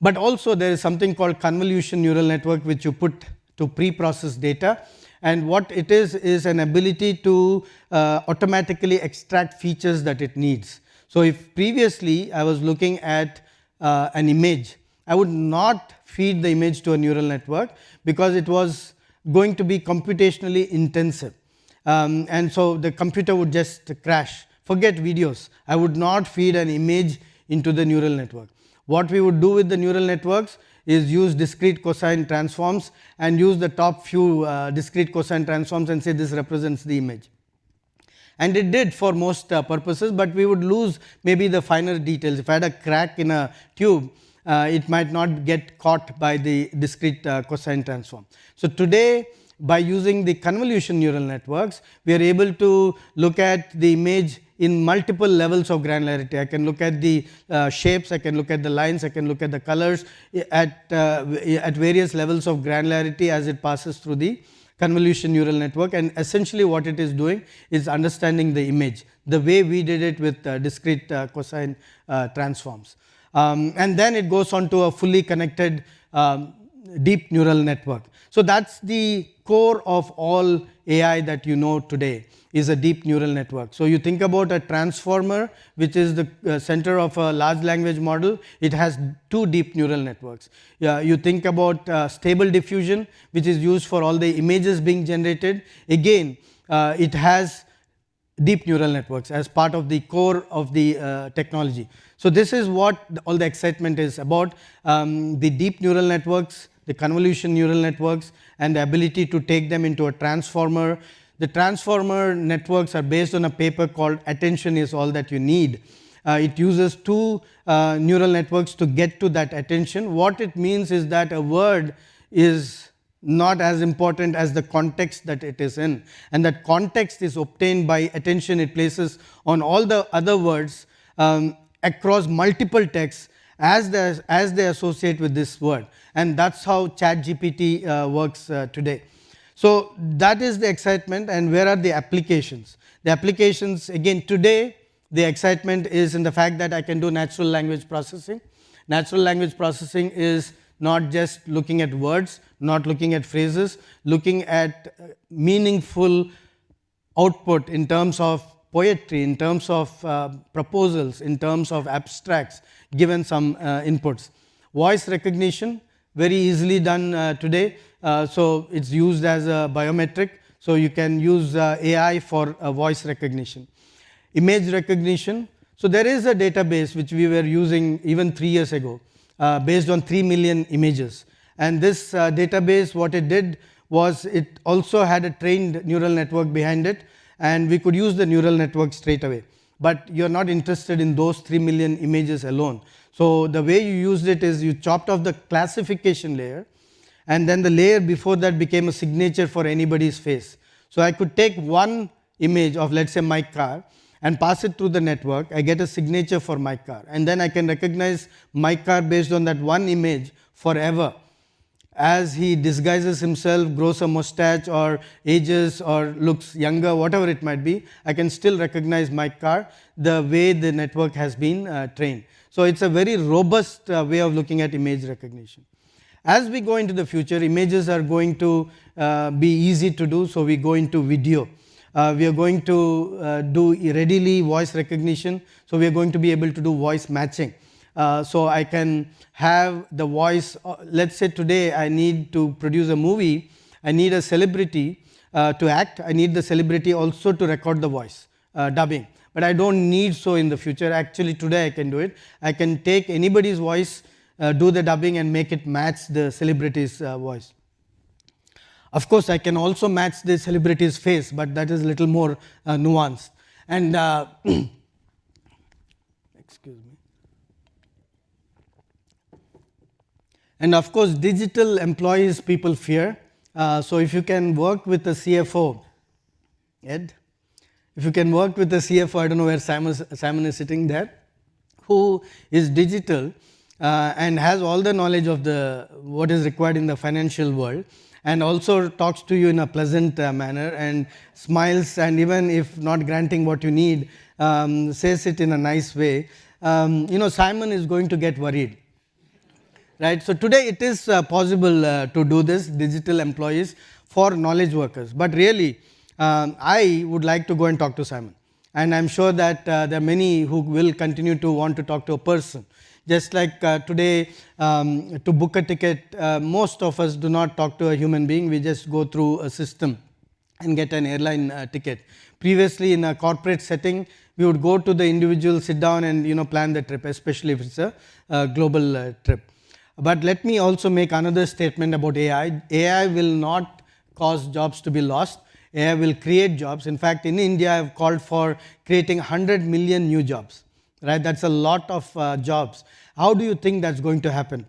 But also there is something called convolution neural network, which you put to pre-process data. And what it is an ability to automatically extract features that it needs. So if previously I was looking at an image, I would not feed the image to a neural network because it was going to be computationally intensive. And so the computer would just crash. Forget videos. I would not feed an image into the neural network. What we would do with the neural networks is use discrete cosine transforms and use the top few discrete cosine transforms and say this represents the image. And it did for most purposes, but we would lose maybe the finer details. If I had a crack in a tube, it might not get caught by the discrete cosine transform. So today, by using the convolution neural networks, we are able to look at the image in multiple levels of granularity. I can look at the shapes, I can look at the lines, I can look at the colors at various levels of granularity as it passes through the convolution neural network, and essentially what it is doing is understanding the image, the way we did it with discrete cosine transforms. And then it goes on to a fully connected deep neural network. So that's the core of all AI that you know today, is a deep neural network. So you think about a transformer, which is the center of a large language model, it has 2 deep neural networks. You think about stable diffusion, which is used for all the images being generated. Again, it has deep neural networks as part of the core of the technology. So this is what all the excitement is about, the deep neural networks, the convolution neural networks, and the ability to take them into a transformer. The transformer networks are based on a paper called Attention is All That You Need. It uses 2 neural networks to get to that attention. What it means is that a word is not as important as the context that it is in, and that context is obtained by attention it places on all the other words across multiple texts as they associate with this word, and that's how ChatGPT works today. So that is the excitement. And where are the applications? The applications, again, today the excitement is in the fact that I can do natural language processing. Natural language processing is not just looking at words, not looking at phrases, looking at meaningful output in terms of poetry, in terms of proposals, in terms of abstracts, given some inputs. Voice recognition, very easily done today. So it's used as a biometric. So you can use AI for voice recognition. Image recognition. So there is a database which we were using even 3 years ago, based on 3 million images. And this database, what it did was it also had a trained neural network behind it, and we could use the neural network straight away. But you're not interested in those 3 million images alone. So the way you used it is you chopped off the classification layer, and then the layer before that became a signature for anybody's face. So I could take one image of, let's say, my car, and pass it through the network. I get a signature for my car, and then I can recognize my car based on that one image forever. As he disguises himself, grows a mustache, or ages, or looks younger, whatever it might be, I can still recognize my car the way the network has been trained. So it's a very robust way of looking at image recognition. As we go into the future, images are going to be easy to do, so we go into video. We are going to do readily voice recognition, so we are going to be able to do voice matching. So I can have the voice, let's say today I need to produce a movie, I need a celebrity to act, I need the celebrity also to record the voice, dubbing. But I don't need so in the future. Actually today I can do it. I can take anybody's voice, do the dubbing, and make it match the celebrity's voice. Of course, I can also match the celebrity's face, but that is a little more nuanced. And excuse me. And of course, digital employees people fear. So if you can work with a CFO, Ed, if you can work with a CFO, I don't know where Simon is sitting there, who is digital and has all the knowledge of what is required in the financial world, and also talks to you in a pleasant manner and smiles, and even if not granting what you need, says it in a nice way, Simon is going to get worried. Right? So today it is possible to do this, digital employees for knowledge workers. But really, I would like to go and talk to Simon. And I'm sure that there are many who will continue to want to talk to a person. Just like today, to book a ticket, most of us do not talk to a human being. We just go through a system and get an airline ticket. Previously, in a corporate setting, we would go to the individual, sit down and plan the trip, especially if it's a global trip. But let me also make another statement about AI. AI will not cause jobs to be lost. AI will create jobs. In fact, in India, I have called for creating 100 million new jobs. Right? That's a lot of jobs. How do you think that's going to happen?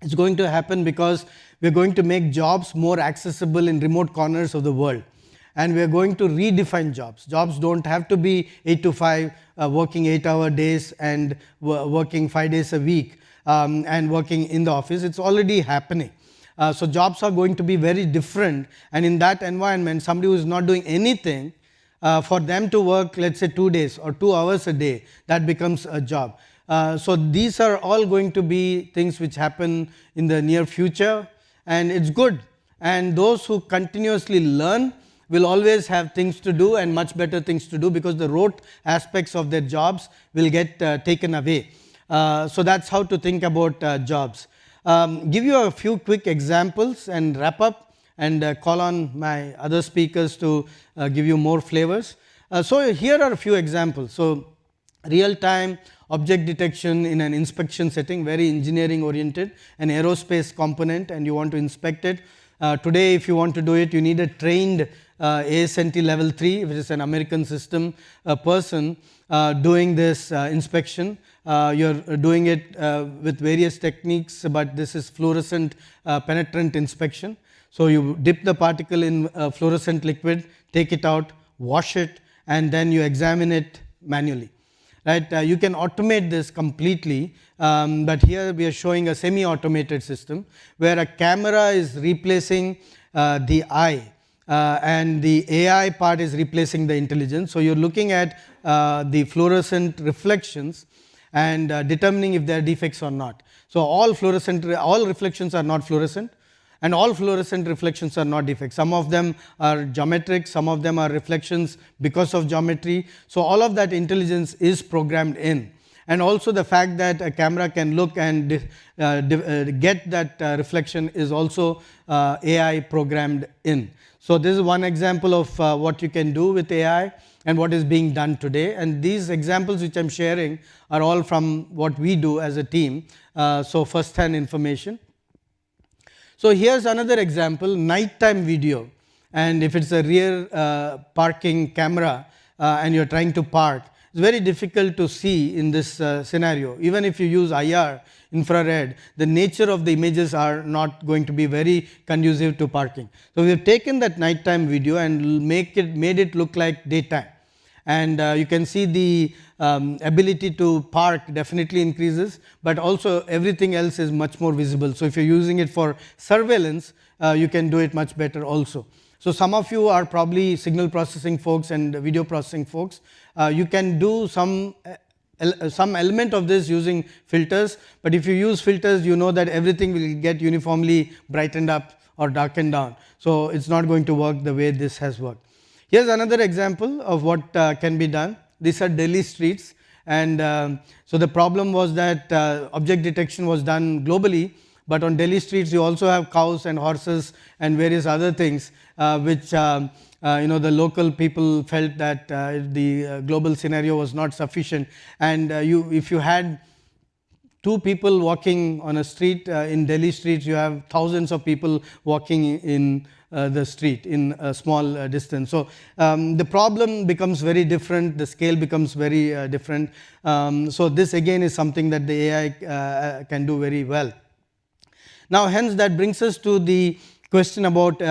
It's going to happen because we're going to make jobs more accessible in remote corners of the world. And we're going to redefine jobs. Jobs don't have to be 8 to 5, working 8-hour days and working 5 days a week and working in the office. It's already happening. So jobs are going to be very different, and in that environment, somebody who is not doing anything, for them to work, let's say 2 days or 2 hours a day, that becomes a job. So these are all going to be things which happen in the near future, and it's good. And those who continuously learn will always have things to do, and much better things to do, because the rote aspects of their jobs will get taken away. So that's how to think about jobs. Give you a few quick examples and wrap up, and call on my other speakers to give you more flavors. So here are a few examples. So real-time object detection in an inspection setting, very engineering oriented, an aerospace component, and you want to inspect it. Today, if you want to do it, you need a trained ASNT level 3, which is an American system person doing this inspection. You're doing it with various techniques, but this is fluorescent penetrant inspection. So you dip the particle in fluorescent liquid, take it out, wash it, and then you examine it manually. Right? You can automate this completely, but here we are showing a semi-automated system where a camera is replacing the eye, and the AI part is replacing the intelligence. So you're looking at the fluorescent reflections and determining if there are defects or not. So all reflections are not fluorescent, and all fluorescent reflections are not defects. Some of them are geometric, some of them are reflections because of geometry. So all of that intelligence is programmed in. And also the fact that a camera can look and get that reflection is also AI programmed in. So this is one example of what you can do with AI and what is being done today. And these examples which I'm sharing are all from what we do as a team, so first-hand information. So here's another example, nighttime video, and if it's a rear parking camera and you're trying to park, it's very difficult to see in this scenario. Even if you use IR, infrared, the nature of the images are not going to be very conducive to parking. So we have taken that nighttime video and made it look like daytime. And you can see the ability to park definitely increases, but also everything else is much more visible. So if you're using it for surveillance, you can do it much better also. So some of you are probably signal processing folks and video processing folks. You can do some element of this using filters, but if you use filters, you know that everything will get uniformly brightened up or darkened down. So it's not going to work the way this has worked. Here's another example of what can be done. These are Delhi streets, and so the problem was that object detection was done globally, but on Delhi streets you also have cows and horses and various other things which the local people felt that the global scenario was not sufficient. And if you had 2 people walking on a street in Delhi streets, you have thousands of people walking in the street in a small distance. So the problem becomes very different, the scale becomes very different. So this again is something that the AI can do very well. Now hence that brings us to the question about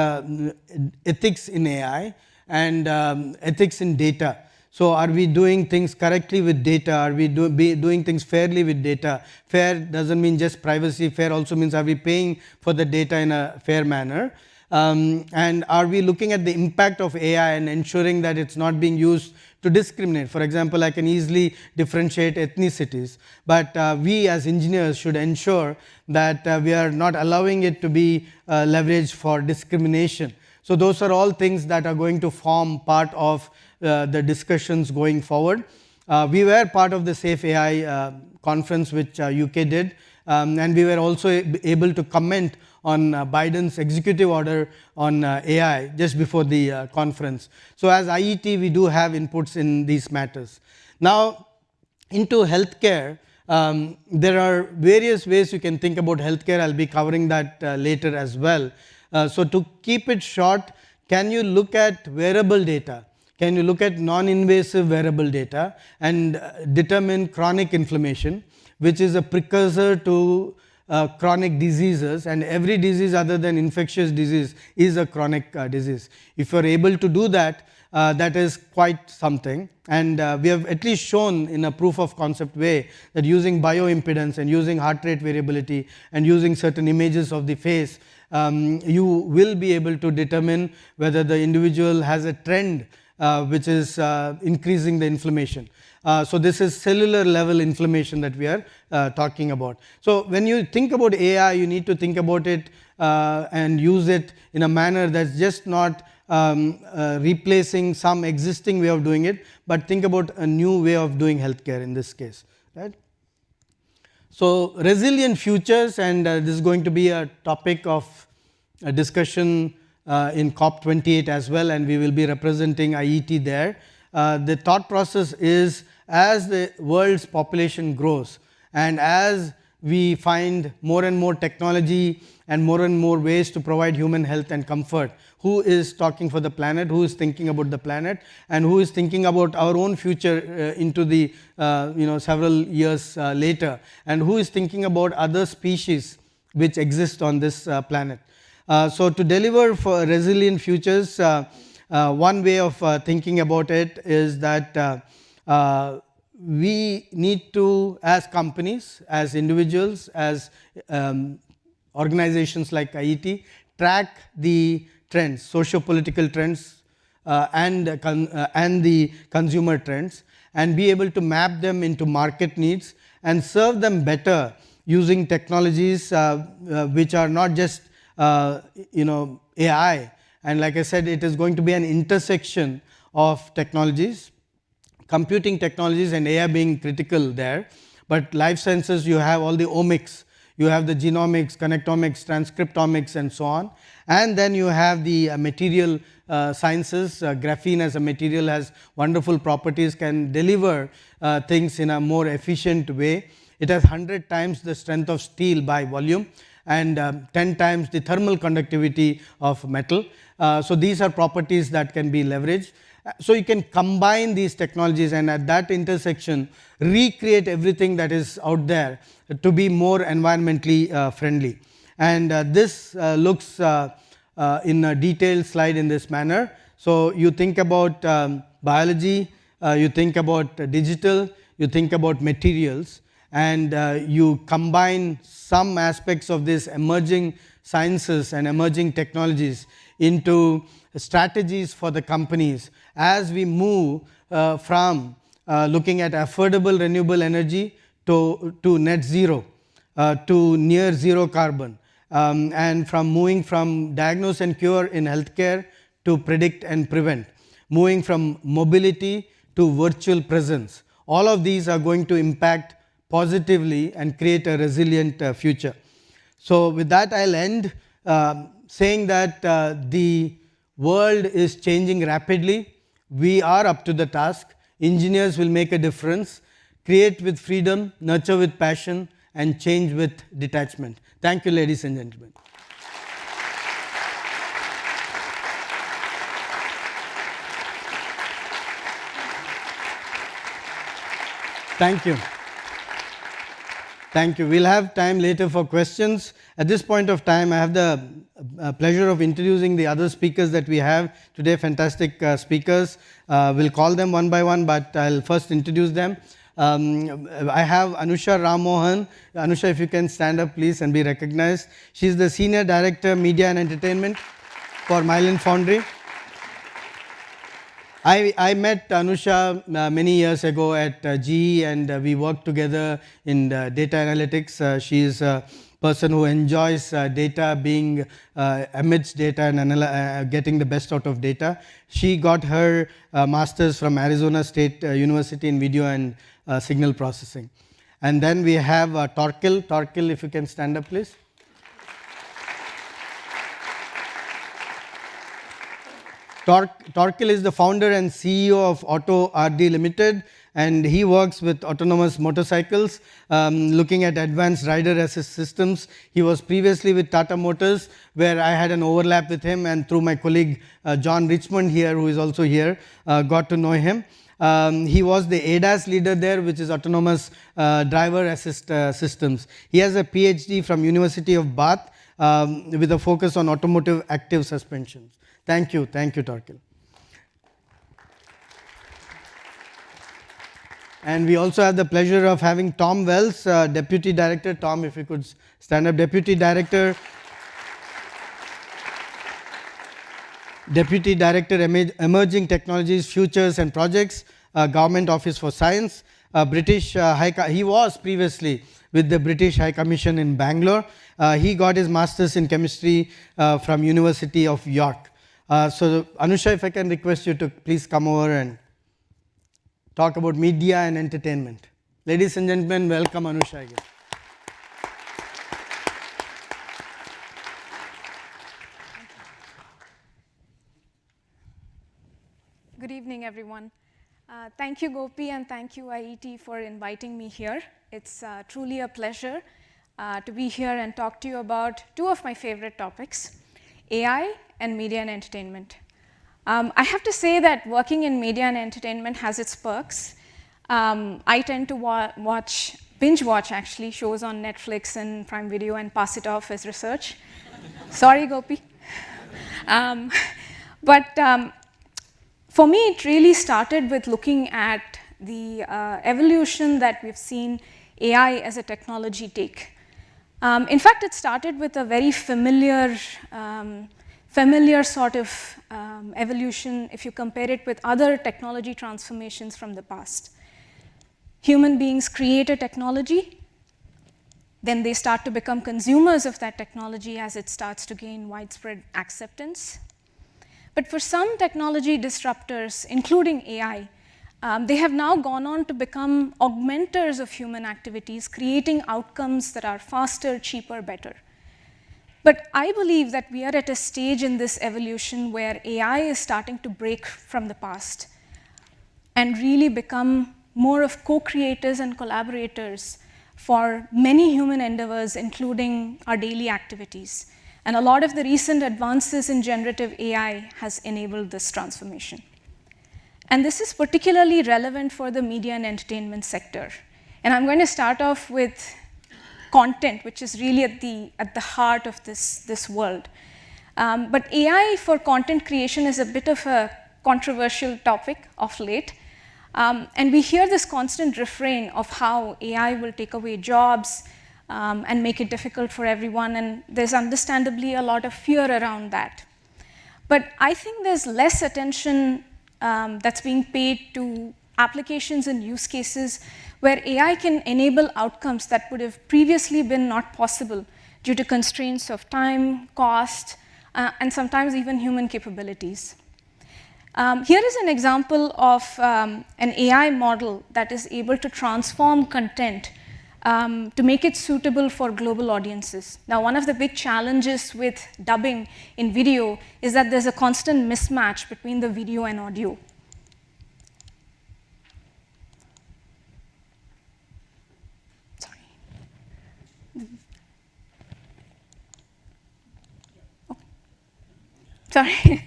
ethics in AI and ethics in data. So are we doing things correctly with data? Are we doing things fairly with data? Fair doesn't mean just privacy, fair also means are we paying for the data in a fair manner? And are we looking at the impact of AI and ensuring that it's not being used to discriminate? For example, I can easily differentiate ethnicities, but we as engineers should ensure that we are not allowing it to be leveraged for discrimination. So those are all things that are going to form part of the discussions going forward. We were part of the Safe AI conference which UK did, and we were also able to comment on Biden's executive order on AI just before the conference. So as IET, we do have inputs in these matters. Now, into healthcare, there are various ways you can think about healthcare. I'll be covering that later as well. So to keep it short, can you look at wearable data? Can you look at non-invasive wearable data and determine chronic inflammation, which is a precursor to chronic diseases, and every disease other than infectious disease is a chronic disease. If you are able to do that, that is quite something, and we have at least shown in a proof of concept way that using bioimpedance and using heart rate variability and using certain images of the face you will be able to determine whether the individual has a trend which is increasing the inflammation. So this is cellular level inflammation that we are talking about. So when you think about AI, you need to think about it and use it in a manner that's just not replacing some existing way of doing it, but think about a new way of doing healthcare in this case, right? So resilient futures, and this is going to be a topic of a discussion in COP28 as well, and we will be representing IET there. The thought process is, as the world's population grows and as we find more and more technology and more ways to provide human health and comfort, who is talking for the planet, who is thinking about the planet, and who is thinking about our own future into the several years later, and who is thinking about other species which exist on this planet. So to deliver for resilient futures, one way of thinking about it is that we need to, as companies, as individuals, as organizations like IET, track the trends, socio-political trends and the consumer trends, and be able to map them into market needs and serve them better using technologies which are not just AI. And like I said, it is going to be an intersection of technologies, computing technologies and AI being critical there. But life sciences, you have all the omics, you have the genomics, connectomics, transcriptomics, and so on. And then you have the material sciences. Graphene as a material has wonderful properties, can deliver things in a more efficient way. It has 100 times the strength of steel by volume and 10 times the thermal conductivity of metal. So these are properties that can be leveraged. So you can combine these technologies and at that intersection recreate everything that is out there to be more environmentally friendly. And this looks in a detailed slide in this manner. So you think about biology, you think about digital, you think about materials, and you combine some aspects of these emerging sciences and emerging technologies into strategies for the companies as we move from looking at affordable renewable energy to net zero, to near zero carbon, and from moving from diagnose and cure in healthcare to predict and prevent, moving from mobility to virtual presence. All of these are going to impact positively and create a resilient future. So with that, I'll end saying that the world is changing rapidly. We are up to the task. Engineers will make a difference. Create with freedom, nurture with passion, and change with detachment. Thank you, ladies and gentlemen. Thank you. Thank you. We'll have time later for questions. At this point of time, I have the pleasure of introducing the other speakers that we have today, fantastic speakers. We'll call them one by one, but I'll first introduce them. I have Anusha Rammohan. Anusha, if you can stand up, please, and be recognized. She's the Senior Director, Media and Entertainment for Mylan Foundry. I met Anusha many years ago at GE, and we worked together in data analytics. She is a person who enjoys data, being amidst data and getting the best out of data. She got her master's from Arizona State University in video and signal processing. And then we have Torkil. Torkil, if you can stand up, please. Torkil is the founder and CEO of Auto RD Limited, and he works with autonomous motorcycles, looking at advanced rider assist systems. He was previously with Tata Motors, where I had an overlap with him, and through my colleague John Richmond here, who is also here, got to know him. He was the ADAS leader there, which is autonomous driver assist systems. He has a PhD from University of Bath with a focus on automotive active suspensions. Thank you, Torkil. And we also have the pleasure of having Tom Wells, Deputy Director. Tom, if you could stand up, Deputy Director Deputy Director, Emerging Technologies, Futures and Projects, Government Office for Science, he was previously with the British High Commission in Bangalore. He got his Masters in Chemistry from University of York. So Anusha, if I can request you to please come over and talk about media and entertainment. Ladies and gentlemen, welcome Anusha again. Good evening, everyone. Thank you, Gopi, and thank you, IET, for inviting me here. It's truly a pleasure to be here and talk to you about two of my favorite topics, AI and media and entertainment. I have to say that working in media and entertainment has its perks. I tend to binge watch actually, shows on Netflix and Prime Video and pass it off as research. Sorry, Gopi. For me, it really started with looking at the evolution that we've seen AI as a technology take. In fact, it started with a very familiar sort of evolution if you compare it with other technology transformations from the past. Human beings create a technology, then they start to become consumers of that technology as it starts to gain widespread acceptance. But for some technology disruptors, including AI, they have now gone on to become augmenters of human activities, creating outcomes that are faster, cheaper, better. But I believe that we are at a stage in this evolution where AI is starting to break from the past and really become more of co-creators and collaborators for many human endeavors, including our daily activities. And a lot of the recent advances in generative AI has enabled this transformation. And this is particularly relevant for the media and entertainment sector. And I'm going to start off with content, which is really at the heart of this world. But AI for content creation is a bit of a controversial topic of late. And we hear this constant refrain of how AI will take away jobs, and make it difficult for everyone, and there's understandably a lot of fear around that. But I think there's less attention that's being paid to applications and use cases where AI can enable outcomes that would have previously been not possible due to constraints of time, cost, and sometimes even human capabilities. Here is an example of an AI model that is able to transform content to make it suitable for global audiences. Now, one of the big challenges with dubbing in video is that there's a constant mismatch between the video and audio. Sorry. Oh. Sorry.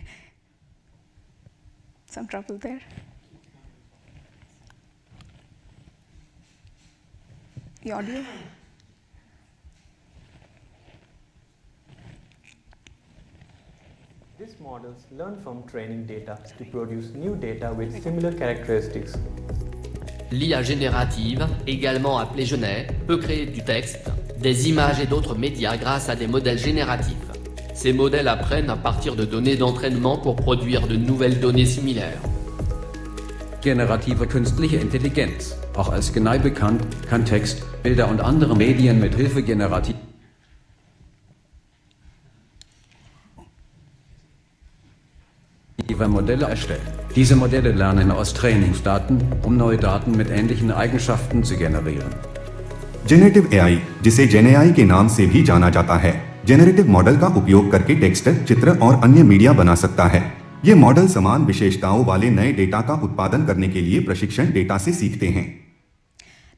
Some trouble there. The audio? These models learn from training data to produce new data with similar characteristics. L'IA générative, également appelée Genet, peut créer du texte, des images et d'autres médias grâce à des modèles génératifs. Ces modèles apprennent à partir de données d'entraînement pour produire de nouvelles données similaires. Generative künstliche Intelligenz, auch als GNI bekannt, kann Text, Bilder und andere Medien mit Hilfe generativer Modelle erstellen. Diese Modelle lernen aus Trainingsdaten, um neue Daten mit ähnlichen Eigenschaften zu generieren. Generative AI, जिसे GenAI के नाम से भी जाना जाता है, generative model का उपयोग करके टेक्स्ट, चित्र और अन्य मीडिया बना सकता है। ये मॉडल समान विशेषताओं वाले नए डेटा का उत्पादन करने के लिए प्रशिक्षण डेटा से सीखते हैं।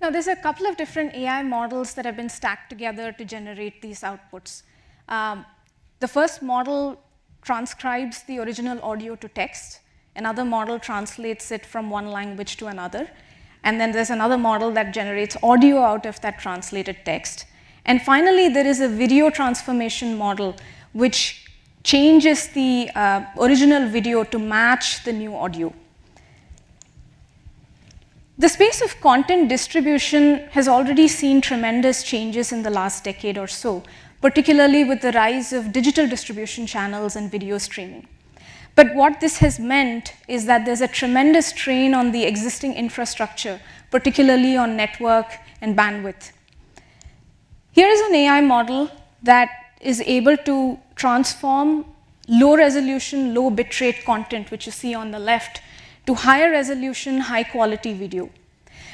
Now, there's a couple of different AI models that have been stacked together to generate these outputs. The first model transcribes the original audio to text. Another model translates it from one language to another. And then there's another model that generates audio out of that translated text. And finally, there is a video transformation model, which changes the original video to match the new audio. The space of content distribution has already seen tremendous changes in the last decade or so, particularly with the rise of digital distribution channels and video streaming. But what this has meant is that there's a tremendous strain on the existing infrastructure, particularly on network and bandwidth. Here is an AI model that is able to transform low resolution, low bitrate content, which you see on the left, to higher resolution, high quality video.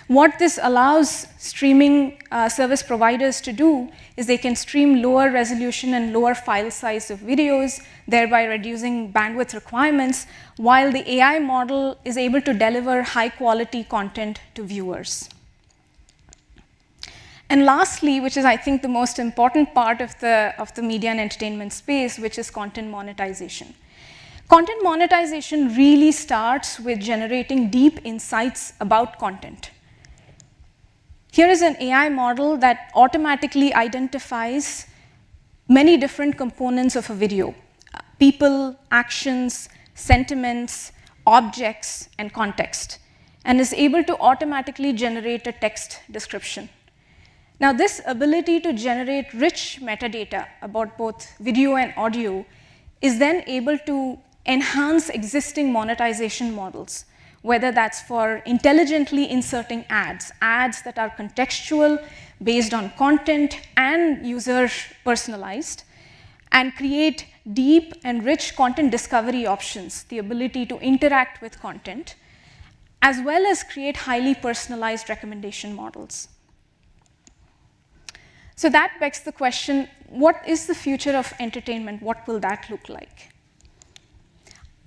What this allows streaming service providers to do is they can stream lower resolution and lower file size of videos, thereby reducing bandwidth requirements, while the AI model is able to deliver high quality content to viewers. And lastly, which is I think the most important part of the media and entertainment space, which is content monetization. Content monetization really starts with generating deep insights about content. Here is an AI model that automatically identifies many different components of a video: people, actions, sentiments, objects, and context, and is able to automatically generate a text description. Now, this ability to generate rich metadata about both video and audio is then able to enhance existing monetization models, whether that's for intelligently inserting ads that are contextual, based on content and user personalized, and create deep and rich content discovery options, the ability to interact with content, as well as create highly personalized recommendation models. So that begs the question, what is the future of entertainment? What will that look like?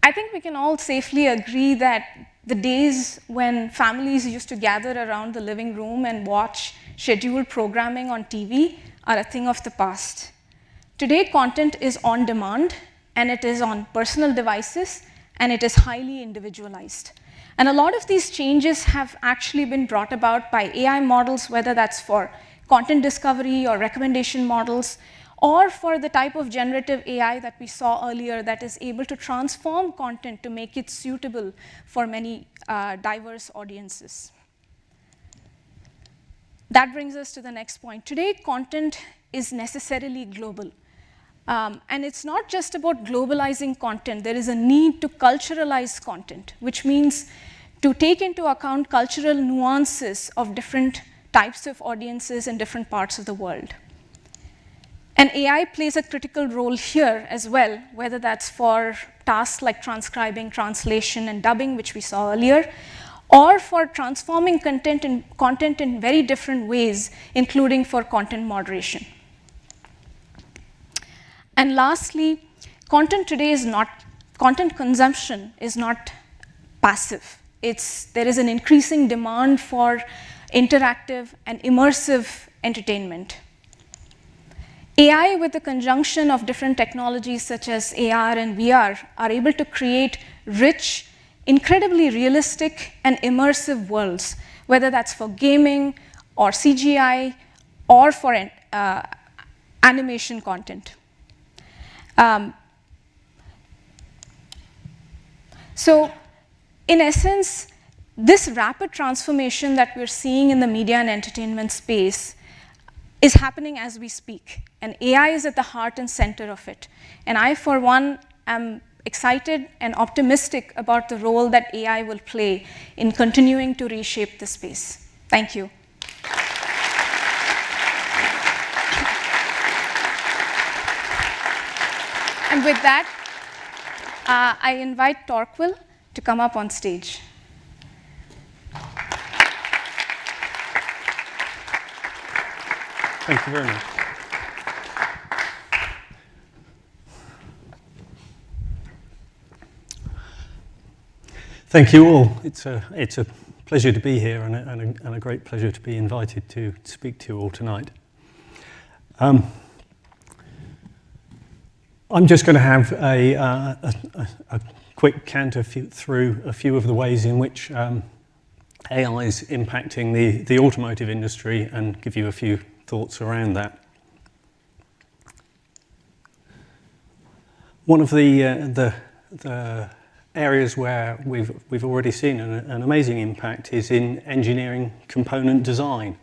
I think we can all safely agree that the days when families used to gather around the living room and watch scheduled programming on TV are a thing of the past. Today, content is on demand, and it is on personal devices, and it is highly individualized. And a lot of these changes have actually been brought about by AI models, whether that's for content discovery or recommendation models, or for the type of generative AI that we saw earlier that is able to transform content to make it suitable for many diverse audiences. That brings us to the next point. Today, content is necessarily global. And it's not just about globalizing content. There is a need to culturalize content, which means to take into account cultural nuances of different types of audiences in different parts of the world. And AI plays a critical role here as well, whether that's for tasks like transcribing, translation, and dubbing, which we saw earlier, or for transforming content in very different ways, including for content moderation. And lastly, content consumption is not passive. There is an increasing demand for interactive and immersive entertainment. AI, with the conjunction of different technologies such as AR and VR, are able to create rich, incredibly realistic and immersive worlds, whether that's for gaming or CGI or for animation content. So, in essence, this rapid transformation that we're seeing in the media and entertainment space is happening as we speak, and AI is at the heart and center of it. And I, for one, am excited and optimistic about the role that AI will play in continuing to reshape the space. Thank you. And with that, I invite Torquil to come up on stage. Thank you very much. Thank you all. It's a pleasure to be here and a great pleasure to be invited to speak to you all tonight. I'm just going to have a quick canter through a few of the ways in which AI is impacting the automotive industry and give you a few thoughts around that. One of the areas where we've already seen an amazing impact is in engineering component design.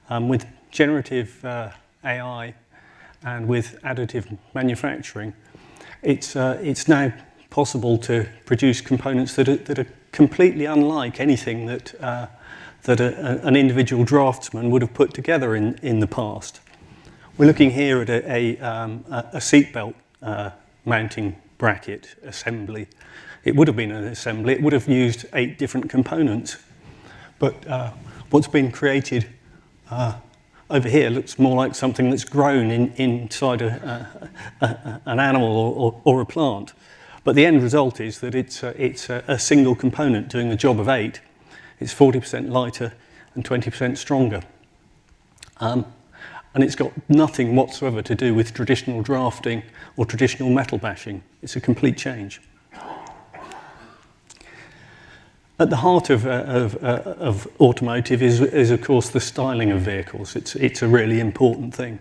With generative AI and with additive manufacturing, it's now possible to produce components that are completely unlike anything that an individual draftsman would have put together in the past. We're looking here at a seatbelt mounting bracket assembly. It would have been an assembly. It would have used 8 different components. But what's been created over here looks more like something that's grown inside an animal or a plant. But the end result is that it's a single component doing the job of 8. It's 40% lighter and 20% stronger. And it's got nothing whatsoever to do with traditional drafting or traditional metal bashing. It's a complete change. At the heart of automotive is of course the styling of vehicles. It's a really important thing,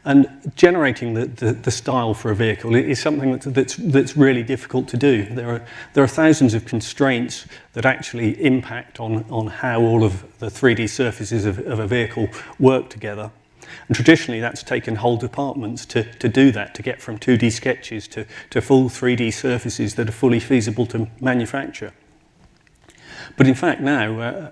and generating the style for a vehicle is something that's really difficult to do. There are thousands of constraints that actually impact on how all of the 3D surfaces of a vehicle work together. And traditionally that's taken whole departments to do that, to get from 2D sketches to full 3D surfaces that are fully feasible to manufacture. But in fact now,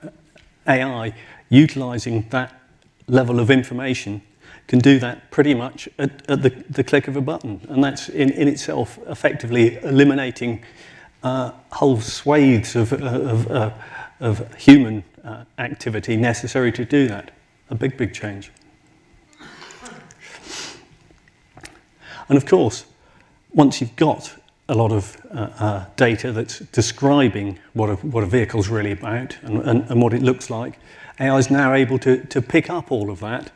AI, utilising that level of information, can do that pretty much at the click of a button. And that's in itself effectively eliminating whole swathes of human activity necessary to do that. A big, big change. And of course, once you've got a lot of data that's describing what a vehicle's really about and what it looks like, AI is now able to pick up all of that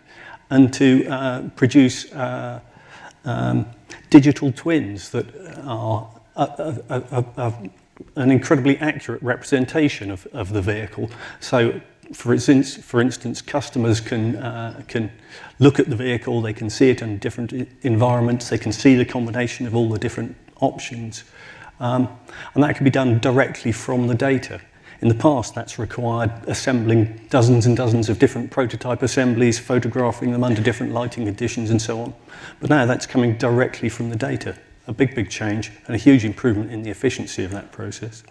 and to produce digital twins that are an incredibly accurate representation of the vehicle. So, for instance, customers can look at the vehicle, they can see it in different environments, they can see the combination of all the different options, and that can be done directly from the data. In the past, that's required assembling dozens and dozens of different prototype assemblies, photographing them under different lighting conditions and so on. But now that's coming directly from the data. A big, big change and a huge improvement in the efficiency of that process.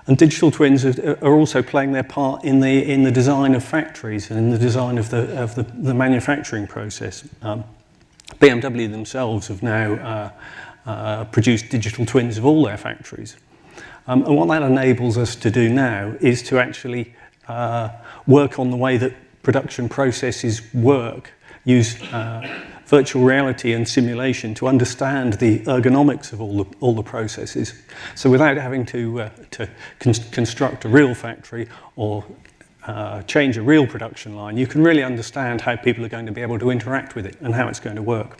And digital twins are also playing their part in the design of factories and in the design of the manufacturing process. BMW themselves have now produced digital twins of all their factories. And what that enables us to do now is to actually work on the way that production processes work, use virtual reality and simulation to understand the ergonomics of all the processes. So without having to construct a real factory or change a real production line, you can really understand how people are going to be able to interact with it and how it's going to work.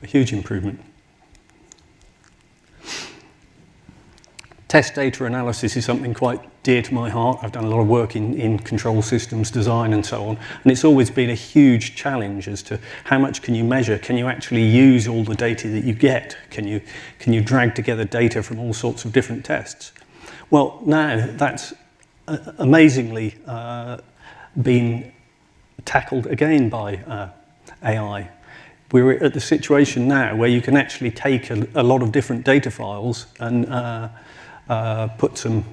A huge improvement. Test data analysis is something quite dear to my heart. I've done a lot of work in control systems design and so on, and it's always been a huge challenge as to how much can you measure? Can you actually use all the data that you get? Can you drag together data from all sorts of different tests? Well, now that's amazingly been tackled again by AI. We're at the situation now where you can actually take a lot of different data files and put some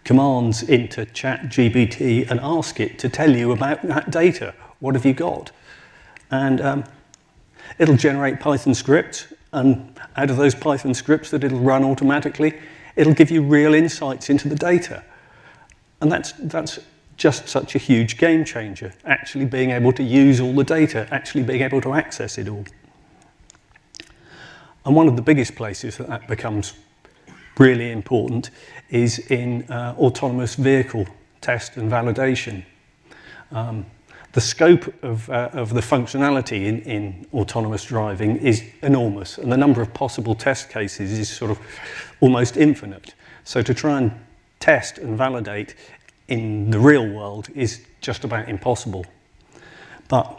commands into ChatGPT and ask it to tell you about that data. What have you got? And it'll generate Python scripts, and out of those Python scripts that it'll run automatically, it'll give you real insights into the data. And that's just such a huge game changer, actually being able to use all the data, actually being able to access it all. And one of the biggest places that becomes really important is in autonomous vehicle test and validation. The scope of the functionality in autonomous driving is enormous, and the number of possible test cases is sort of almost infinite. So to try and test and validate in the real world is just about impossible. But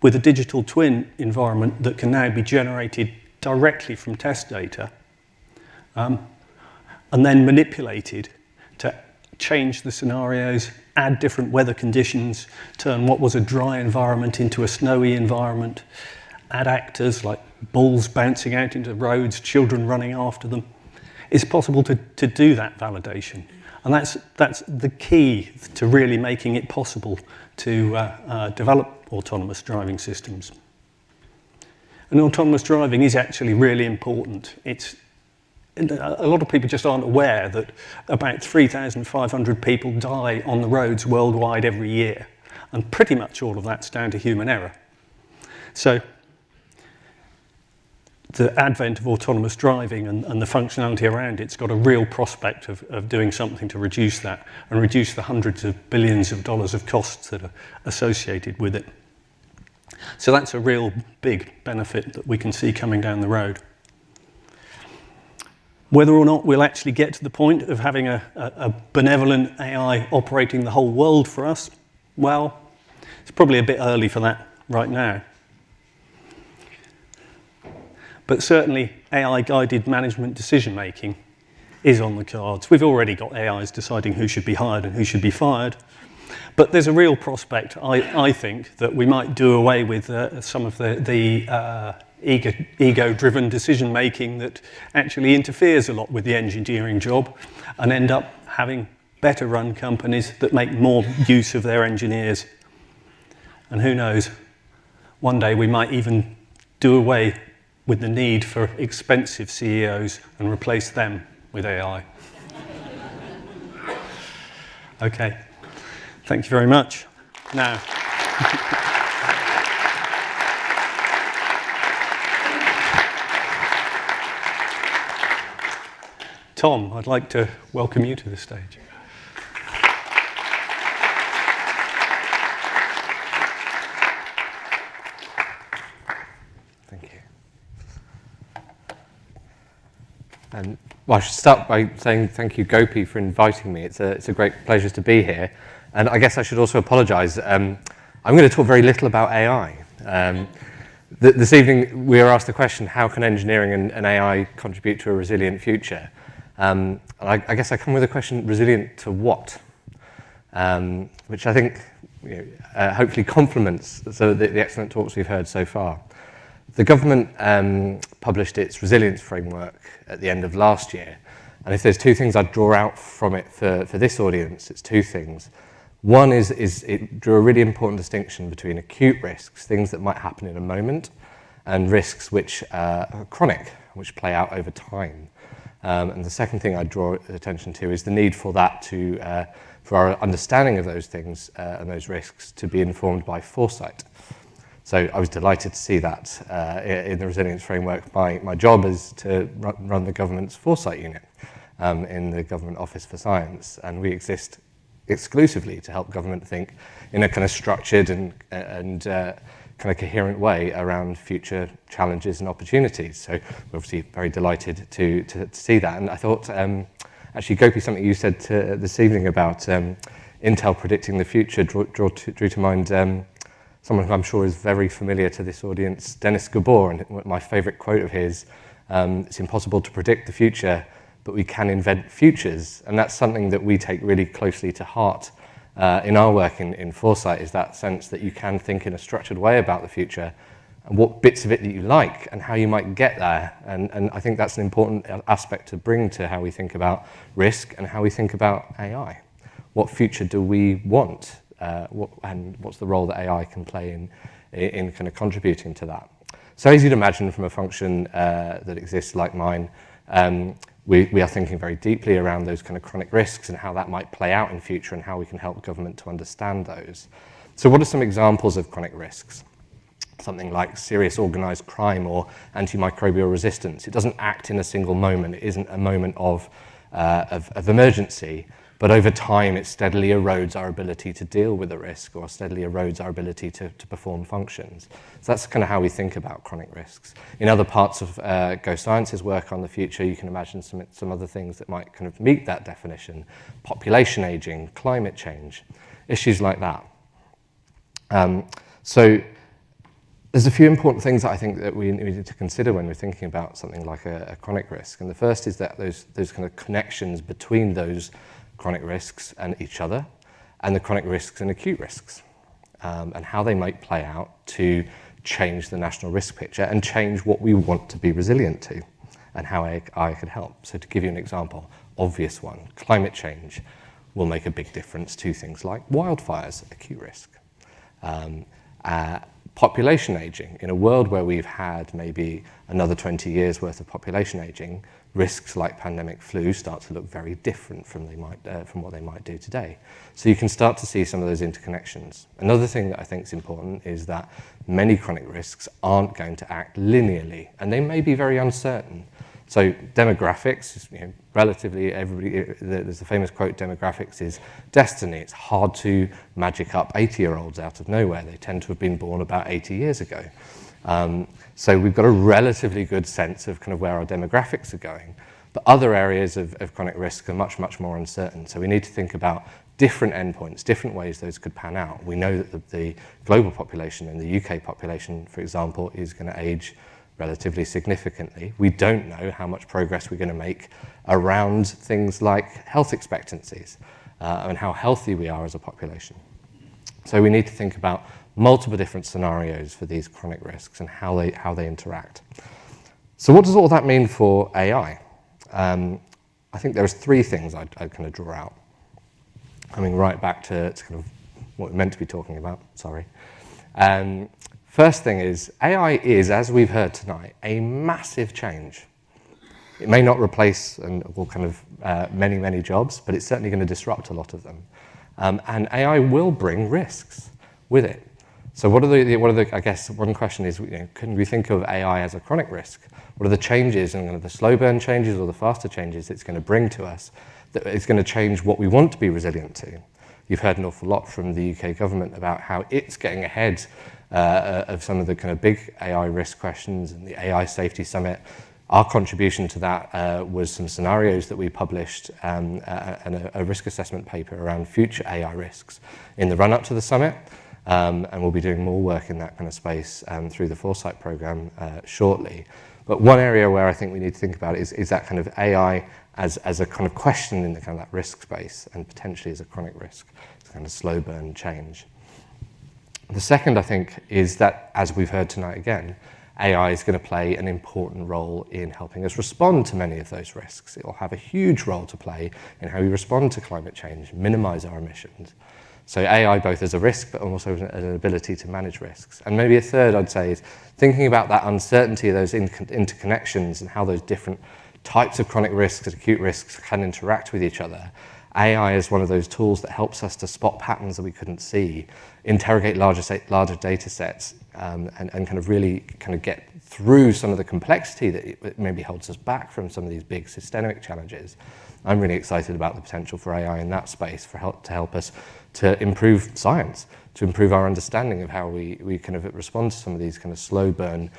with a digital twin environment that can now be generated directly from test data, and then manipulated to change the scenarios, add different weather conditions, turn what was a dry environment into a snowy environment, add actors like balls bouncing out into roads, children running after them. It's possible to do that validation. And that's the key to really making it possible to develop autonomous driving systems. And autonomous driving is actually really important. A lot of people just aren't aware that about 3,500 people die on the roads worldwide every year. And pretty much all of that's down to human error. So the advent of autonomous driving and the functionality around it's got a real prospect of doing something to reduce that and reduce the hundreds of billions of dollars of costs that are associated with it. So that's a real big benefit that we can see coming down the road. Whether or not we'll actually get to the point of having a benevolent AI operating the whole world for us, well, it's probably a bit early for that right now. But certainly AI-guided management decision-making is on the cards. We've already got AIs deciding who should be hired and who should be fired. But there's a real prospect, I think, that we might do away with some of the ego-driven decision-making that actually interferes a lot with the engineering job and end up having better-run companies that make more use of their engineers. And who knows, one day we might even do away with the need for expensive CEOs and replace them with AI. Okay, thank you very much. Now, Tom, I'd like to welcome you to the stage. Well, I should start by saying thank you, Gopi, for inviting me. It's a great pleasure to be here. And I guess I should also apologise. I'm going to talk very little about AI. This evening, we were asked the question, how can engineering and AI contribute to a resilient future? And I guess I come with a question, resilient to what? Which I think hopefully complements the excellent talks we've heard so far. The government published its resilience framework at the end of last year. And if there's two things I'd draw out from it for this audience, it's two things. One is it drew a really important distinction between acute risks, things that might happen in a moment, and risks which are chronic, which play out over time. And the second thing I'd draw attention to is the need for that for our understanding of those things and those risks to be informed by foresight. So I was delighted to see that in the resilience framework. My job is to run the government's Foresight unit in the Government Office for Science, and we exist exclusively to help government think in a kind of structured and kind of coherent way around future challenges and opportunities. So we're obviously very delighted to see that. And I thought, actually, Gopi, something you said this evening about Intel predicting the future drew to mind someone who I'm sure is very familiar to this audience, Dennis Gabor, and my favourite quote of his, it's impossible to predict the future, but we can invent futures. And that's something that we take really closely to heart in our work in Foresight, is that sense that you can think in a structured way about the future and what bits of it that you like and how you might get there. And I think that's an important aspect to bring to how we think about risk and how we think about AI. What future do we want? And what's the role that AI can play in kind of contributing to that. So as you'd imagine from a function that exists like mine, we are thinking very deeply around those kind of chronic risks and how that might play out in future and how we can help government to understand those. So what are some examples of chronic risks? Something like serious organised crime or antimicrobial resistance. It doesn't act in a single moment. It isn't a moment of emergency. But over time, it steadily erodes our ability to deal with the risk or steadily erodes our ability to perform functions. So that's kind of how we think about chronic risks. In other parts of Go Science's work on the future, you can imagine some other things that might kind of meet that definition. Population aging, climate change, issues like that. So there's a few important things that I think that we need to consider when we're thinking about something like a chronic risk. And the first is that those kind of connections between those chronic risks and each other, and the chronic risks and acute risks, and how they might play out to change the national risk picture and change what we want to be resilient to and how AI could help. So to give you an example, obvious one, climate change will make a big difference to things like wildfires, acute risk. Population aging. In a world where we've had maybe another 20 years worth of population aging, risks like pandemic flu start to look very different from what they might do today. So you can start to see some of those interconnections. Another thing that I think is important is that many chronic risks aren't going to act linearly, and they may be very uncertain. So demographics, relatively everybody, there's a famous quote, demographics is destiny. It's hard to magic up 80-year-olds out of nowhere. They tend to have been born about 80 years ago. So we've got a relatively good sense of kind of where our demographics are going. But other areas of chronic risk are much, much more uncertain. So we need to think about different endpoints, different ways those could pan out. We know that the global population and the UK population, for example, is going to age relatively significantly. We don't know how much progress we're going to make around things like health expectancies and how healthy we are as a population. So we need to think about multiple different scenarios for these chronic risks and how they interact. So what does all that mean for AI? I think there's three things I'd kind of draw out. Coming right back to kind of what we're meant to be talking about, sorry. First thing is, AI is, as we've heard tonight, a massive change. It may not replace all kind of many, many jobs, but it's certainly going to disrupt a lot of them. And AI will bring risks with it. So what are the I guess one question is, can we think of AI as a chronic risk? What are the changes and the slow burn changes or the faster changes it's going to bring to us that it's going to change what we want to be resilient to? You've heard an awful lot from the UK government about how it's getting ahead of some of the kind of big AI risk questions and the AI Safety Summit. Our contribution to that was some scenarios that we published and a risk assessment paper around future AI risks in the run-up to the summit. And we'll be doing more work in that kind of space through the Foresight program shortly. But one area where I think we need to think about is that kind of AI as a kind of question in the kind of that risk space and potentially as a chronic risk. It's kind of slow burn change. The second, I think, is that, as we've heard tonight again, AI is going to play an important role in helping us respond to many of those risks. It will have a huge role to play in how we respond to climate change, minimize our emissions. So AI both as a risk, but also as an ability to manage risks. And maybe a third, I'd say, is thinking about that uncertainty of those interconnections and how those different types of chronic risks and acute risks can interact with each other. AI is one of those tools that helps us to spot patterns that we couldn't see, interrogate larger data sets, and kind of really kind of get through some of the complexity that maybe holds us back from some of these big systemic challenges. I'm really excited about the potential for AI in that space to help us to improve science, to improve our understanding of how we kind of respond to some of these kind of slow burn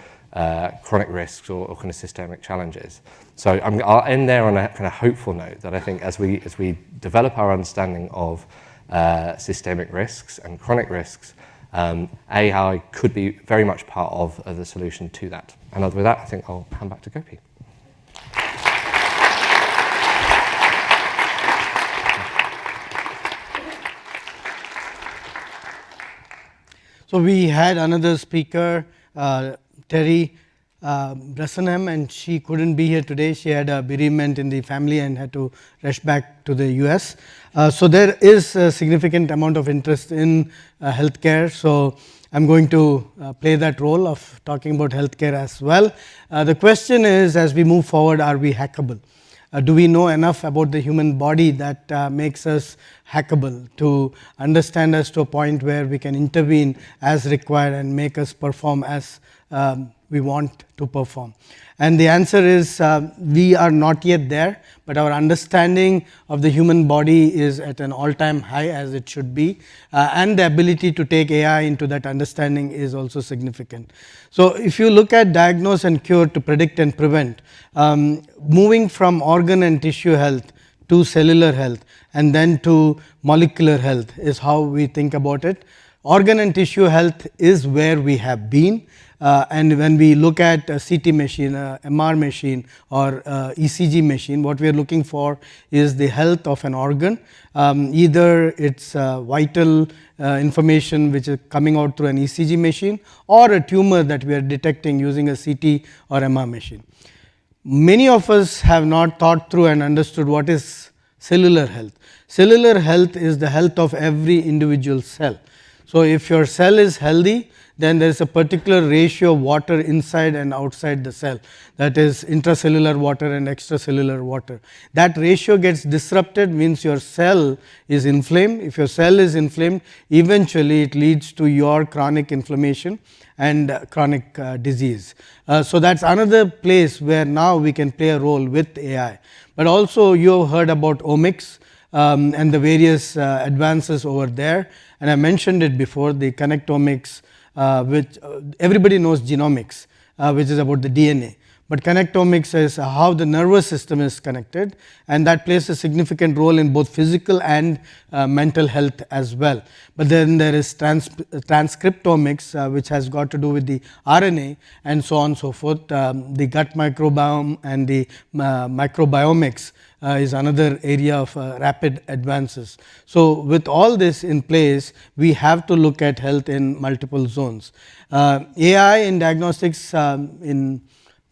chronic risks or kind of systemic challenges. So I'll end there on a kind of hopeful note that I think as we develop our understanding of systemic risks and chronic risks, AI could be very much part of the solution to that. And with that, I think I'll hand back to Gopi. So we had another speaker, Terry Bressenham, and she couldn't be here today. She had a bereavement in the family and had to rush back to the US. So there is a significant amount of interest in healthcare. So I'm going to play that role of talking about healthcare as well. The question is, as we move forward, are we hackable? Do we know enough about the human body that makes us hackable to understand us to a point where we can intervene as required and make us perform as we want to perform? And the answer is we are not yet there, but our understanding of the human body is at an all-time high, as it should be, and the ability to take AI into that understanding is also significant. So if you look at diagnose and cure to predict and prevent, moving from organ and tissue health to cellular health and then to molecular health is how we think about it. Organ and tissue health is where we have been. And when we look at a CT machine, a MR machine, or ECG machine, what we are looking for is the health of an organ. Either it's vital information which is coming out through an ECG machine, or a tumor that we are detecting using a CT or MR machine. Many of us have not thought through and understood what is cellular health. Cellular health is the health of every individual cell. So if your cell is healthy, then there is a particular ratio of water inside and outside the cell, that is intracellular water and extracellular water. That ratio gets disrupted, means your cell is inflamed. If your cell is inflamed, eventually it leads to your chronic inflammation and chronic disease. So that's another place where now we can play a role with AI. But also you have heard about omics and the various advances over there, and I mentioned it before, the connectomics, which everybody knows genomics, which is about the DNA. But connectomics is how the nervous system is connected, and that plays a significant role in both physical and mental health as well. But then there is transcriptomics, which has got to do with the RNA and so on and so forth. The gut microbiome and the microbiomics is another area of rapid advances. So with all this in place, we have to look at health in multiple zones. AI in diagnostics, in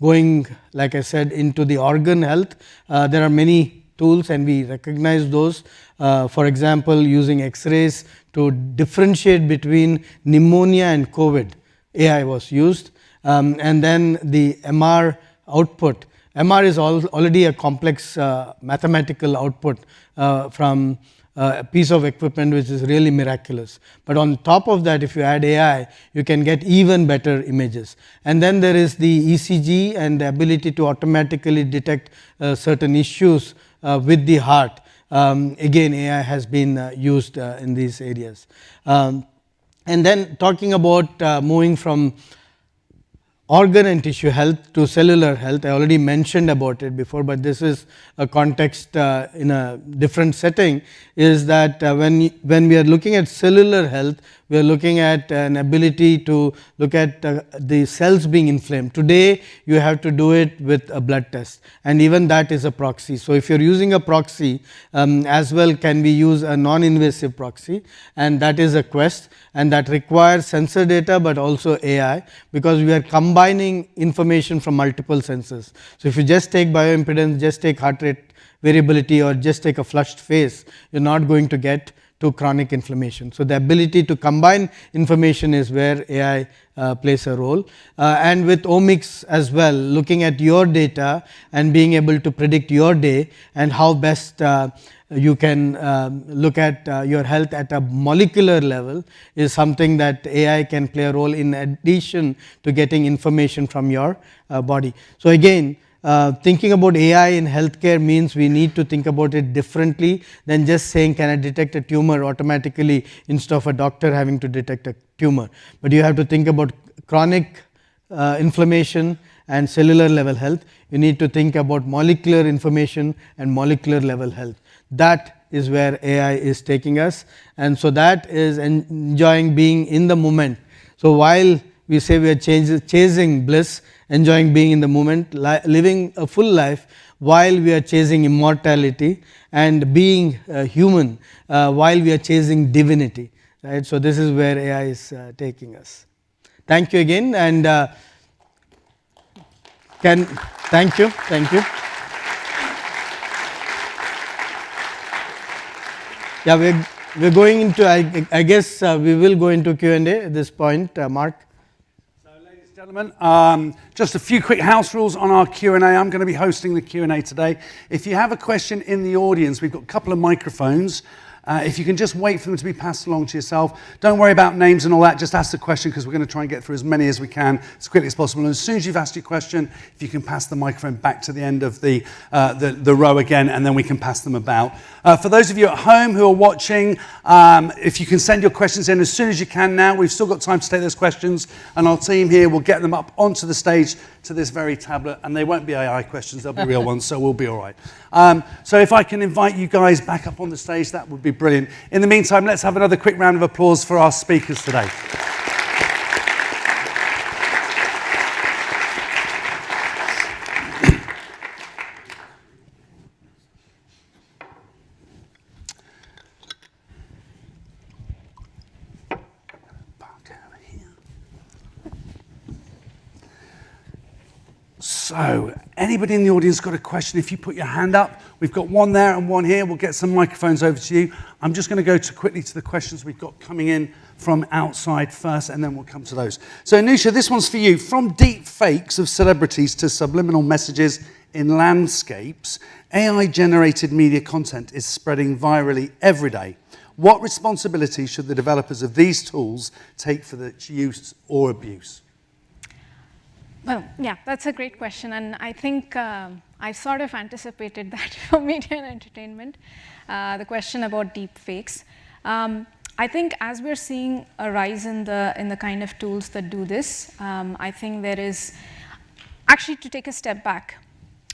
going, like I said, into the organ health, there are many tools and we recognize those. For example, using X-rays to differentiate between pneumonia and COVID, AI was used. And then the MR output. MR is already a complex mathematical output from a piece of equipment which is really miraculous. But on top of that, if you add AI, you can get even better images. And then there is the ECG and the ability to automatically detect certain issues with the heart. Again, AI has been used in these areas. And then talking about moving from organ and tissue health to cellular health, I already mentioned about it before, but this is a context in a different setting, is that when we are looking at cellular health, we are looking at an ability to look at the cells being inflamed. Today, you have to do it with a blood test, and even that is a proxy. So if you're using a proxy, as well can we use a non-invasive proxy, and that is a Quest, and that requires sensor data but also AI, because we are combining information from multiple sensors. So if you just take bioimpedance, just take heart rate variability, or just take a flushed face, you're not going to get to chronic inflammation. So the ability to combine information is where AI plays a role. And with omics as well, looking at your data and being able to predict your day and how best you can look at your health at a molecular level is something that AI can play a role in addition to getting information from your body. So again, thinking about AI in healthcare means we need to think about it differently than just saying, can I detect a tumor automatically instead of a doctor having to detect a tumor. But you have to think about chronic inflammation and cellular level health. You need to think about molecular information and molecular level health. That is where AI is taking us, and so that is enjoying being in the moment. So while we say we are chasing bliss, enjoying being in the moment, living a full life while we are chasing immortality, and being human while we are chasing divinity. Right? So this is where AI is taking us. Thank you again, and thank you. Yeah, we're going into, I guess we will go into Q&A at this point, Mark. Gentlemen, just a few quick house rules on our Q&A. I'm going to be hosting the Q&A today. If you have a question in the audience, we've got a couple of microphones. If you can just wait for them to be passed along to yourself. Don't worry about names and all that, just ask the question, because we're going to try and get through as many as we can as quickly as possible. And as soon as you've asked your question, if you can pass the microphone back to the end of the row again, and then we can pass them about. For those of you at home who are watching, if you can send your questions in as soon as you can now, we've still got time to take those questions, and our team here will get them up onto the stage to this very tablet, and they won't be AI questions, they'll be real ones, so we'll be all right. So if I can invite you guys back up on the stage, that would be brilliant. In the meantime, let's have another quick round of applause for our speakers today. So, anybody in the audience got a question? If you put your hand up, we've got one there and one here. We'll get some microphones over to you. I'm just going to go quickly to the questions we've got coming in from outside first, and then we'll come to those. So, Anusha, this one's for you. From deep fakes of celebrities to subliminal messages in landscapes, AI-generated media content is spreading virally every day. What responsibility should the developers of these tools take for its use or abuse? Well, yeah, that's a great question, and I think I sort of anticipated that for media and entertainment, the question about deep fakes. I think as we're seeing a rise in the kind of tools that do this, I think there is, actually to take a step back,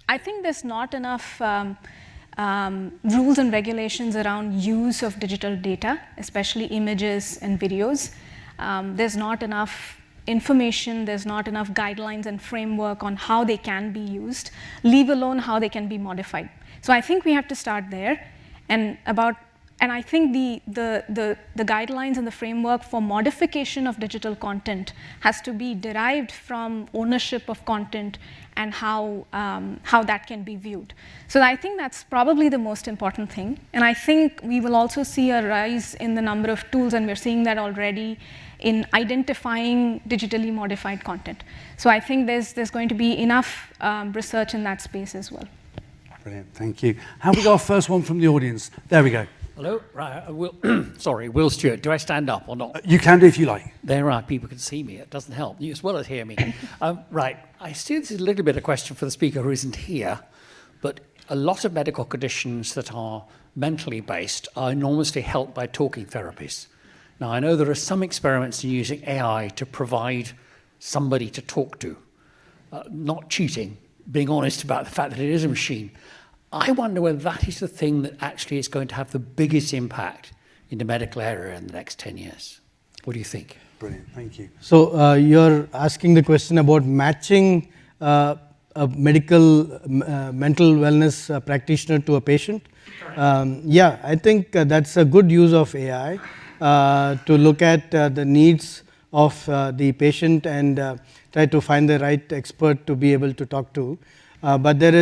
I think there's not enough rules and regulations around use of digital data, especially images and videos. There's not enough information, there's not enough guidelines and framework on how they can be used, leave alone how they can be modified. So I think we have to start there, and I think the guidelines and the framework for modification of digital content has to be derived from ownership of content and how that can be viewed. So I think that's probably the most important thing. And I think we will also see a rise in the number of tools, and we're seeing that already in identifying digitally modified content. So I think there's going to be enough research in that space as well. Brilliant, thank you. Have we got our first one from the audience? There we go. Hello, right, Will Stewart. Do I stand up or not? You can do if you like. There are, people can see me, it doesn't help, you as well as hear me. Right, I see this is a little bit a question for the speaker who isn't here, but a lot of medical conditions that are mentally based are enormously helped by talking therapies. Now, I know there are some experiments in using AI to provide somebody to talk to, not cheating, being honest about the fact that it is a machine. I wonder whether that is the thing that actually is going to have the biggest impact in the medical area in the next 10 years. What do you think? Brilliant, thank you. So you're asking the question about matching a mental wellness practitioner to a patient. Yeah, I think that's a good use of AI to look at the needs of the patient and try to find the right expert to be able to talk to. But there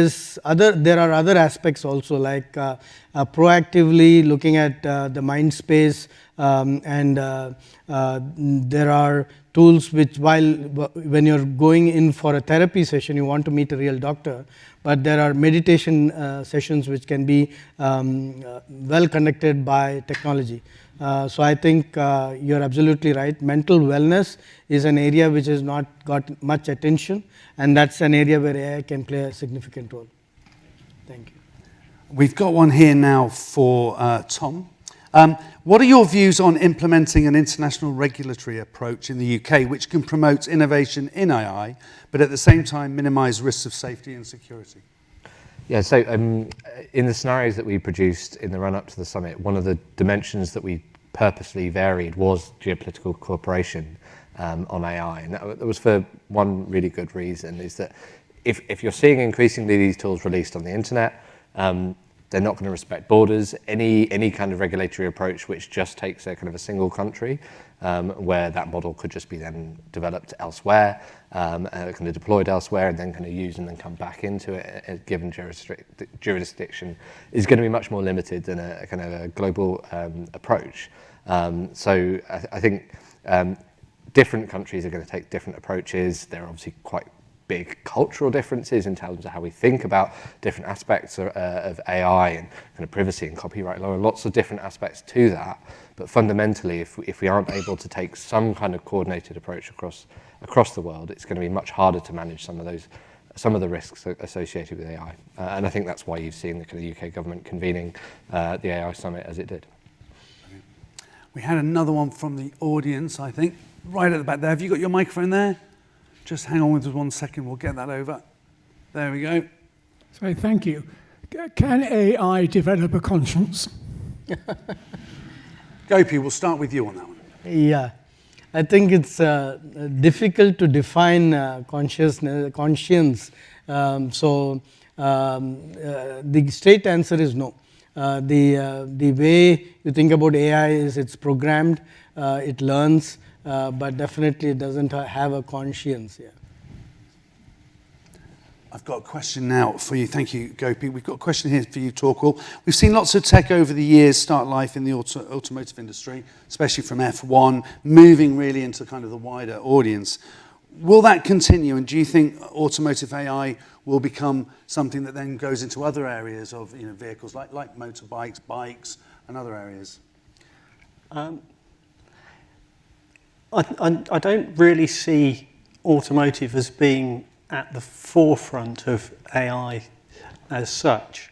are other aspects also, like proactively looking at the mind space, and there are tools which, when you're going in for a therapy session, you want to meet a real doctor, but there are meditation sessions which can be well conducted by technology. So I think you're absolutely right. Mental wellness is an area which has not got much attention, and that's an area where AI can play a significant role. Thank you. We've got one here now for Tom. What are your views on implementing an international regulatory approach in the UK which can promote innovation in AI, but at the same time minimise risks of safety and security? Yeah, so in the scenarios that we produced in the run-up to the summit, one of the dimensions that we purposely varied was geopolitical cooperation on AI. And that was for one really good reason, is that if you're seeing increasingly these tools released on the internet, they're not going to respect borders. Any kind of regulatory approach which just takes a kind of a single country, where that model could just be then developed elsewhere, kind of deployed elsewhere, and then kind of used and then come back into a given jurisdiction, is going to be much more limited than a kind of a global approach. So I think different countries are going to take different approaches. There are obviously quite big cultural differences in terms of how we think about different aspects of AI and kind of privacy and copyright law, and lots of different aspects to that. But fundamentally, if we aren't able to take some kind of coordinated approach across the world, it's going to be much harder to manage some of the risks associated with AI. And I think that's why you've seen the kind of UK government convening the AI summit as it did. We had another one from the audience, I think, right at the back there. Have you got your microphone there? Just hang on with us 1 second, we'll get that over. There we go. So thank you. Can AI develop a conscience? Gopi, we'll start with you on that one. Yeah, I think it's difficult to define conscience. The straight answer is no. The way you think about AI is it's programmed, it learns, but definitely it doesn't have a conscience. Yeah. I've got a question now for you. Thank you, Gopi. We've got a question here for you, Torquil. We've seen lots of tech over the years start life in the automotive industry, especially from F1, moving really into kind of the wider audience. Will that continue, and do you think automotive AI will become something that then goes into other areas of vehicles, like motorbikes, bikes, and other areas? I don't really see automotive as being at the forefront of AI as such.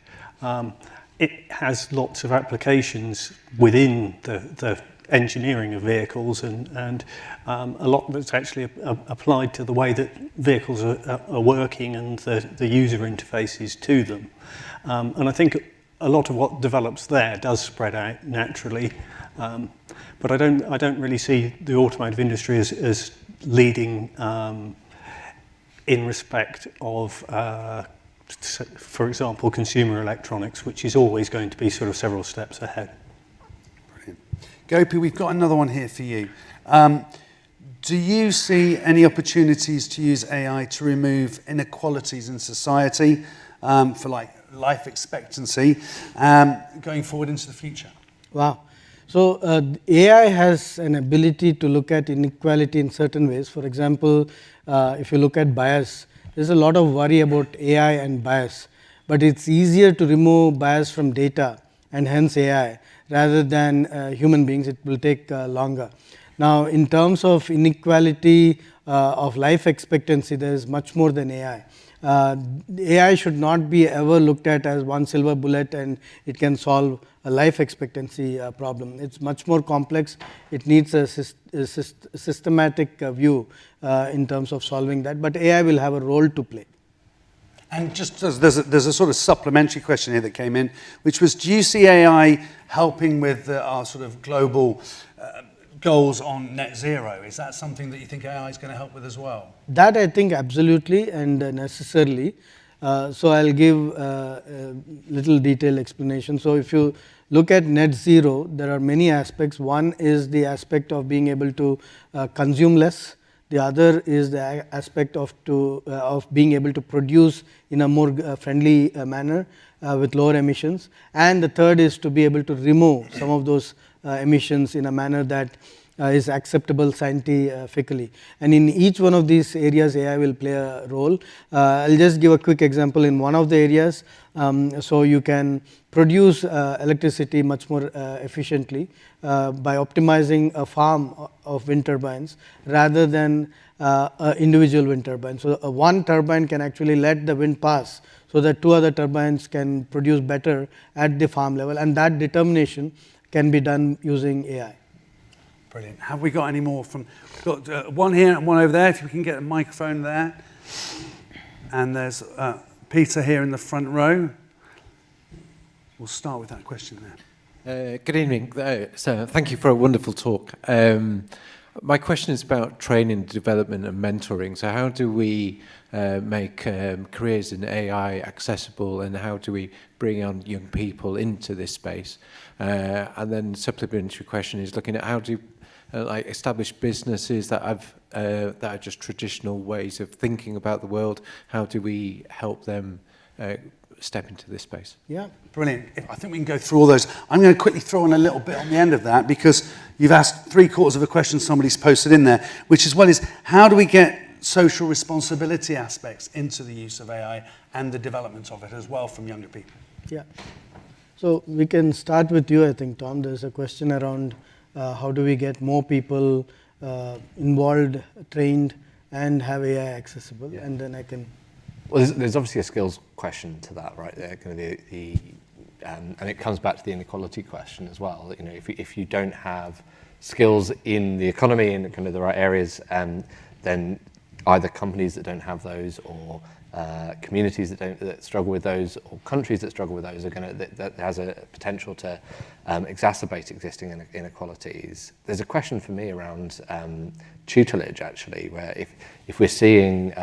It has lots of applications within the engineering of vehicles, and a lot that's actually applied to the way that vehicles are working and the user interfaces to them. And I think a lot of what develops there does spread out naturally, but I don't really see the automotive industry as leading in respect of, for example, consumer electronics, which is always going to be sort of several steps ahead. Brilliant. Gopi, we've got another one here for you. Do you see any opportunities to use AI to remove inequalities in society for life expectancy going forward into the future? Wow. So AI has an ability to look at inequality in certain ways. For example, if you look at bias, there's a lot of worry about AI and bias, but it's easier to remove bias from data and hence AI rather than human beings. It will take longer. Now, in terms of inequality of life expectancy, there is much more than AI. AI should not be ever looked at as one silver bullet and it can solve a life expectancy problem. It's much more complex. It needs a systematic view in terms of solving that, but AI will have a role to play. And just there's a sort of supplementary question here that came in, which was, do you see AI helping with our sort of global goals on net zero? Is that something that you think AI is going to help with as well? That I think absolutely and necessarily. So I'll give a little detailed explanation. So if you look at net zero, there are many aspects. One is the aspect of being able to consume less. The other is the aspect of being able to produce in a more friendly manner with lower emissions. And the third is to be able to remove some of those emissions in a manner that is acceptable scientifically. And in each one of these areas, AI will play a role. I'll just give a quick example in one of the areas. So you can produce electricity much more efficiently by optimizing a farm of wind turbines rather than an individual wind turbine. So one turbine can actually let the wind pass so that two other turbines can produce better at the farm level, and that determination can be done using AI. Brilliant. Have we got any more from? We've got one here and one over there. If we can get a microphone there. And there's Peter here in the front row. We'll start with that question there. Good evening. So thank you for a wonderful talk. My question is about training, development and mentoring. So how do we make careers in AI accessible, and how do we bring on young people into this space? And then supplementary question is looking at how do like establish businesses that are just traditional ways of thinking about the world. How do we help them step into this space? Yeah, brilliant. I think we can go through all those. I'm going to quickly throw in a little bit on the end of that, because you've asked 3/4 of a question somebody's posted in there, which as well is how do we get social responsibility aspects into the use of AI and the development of it as well from younger people? Yeah. So we can start with you, I think, Tom. There's a question around how do we get more people involved, trained, and have AI accessible, and then I can... Well, there's obviously a skills question to that, right? Kind of and it comes back to the inequality question as well. You know, if you don't have skills in the economy and kind of the right areas, then either companies that don't have those or communities that struggle with those, or countries that struggle with those, that has a potential to exacerbate existing inequalities. There's a question for me around tutelage, actually, where if we're seeing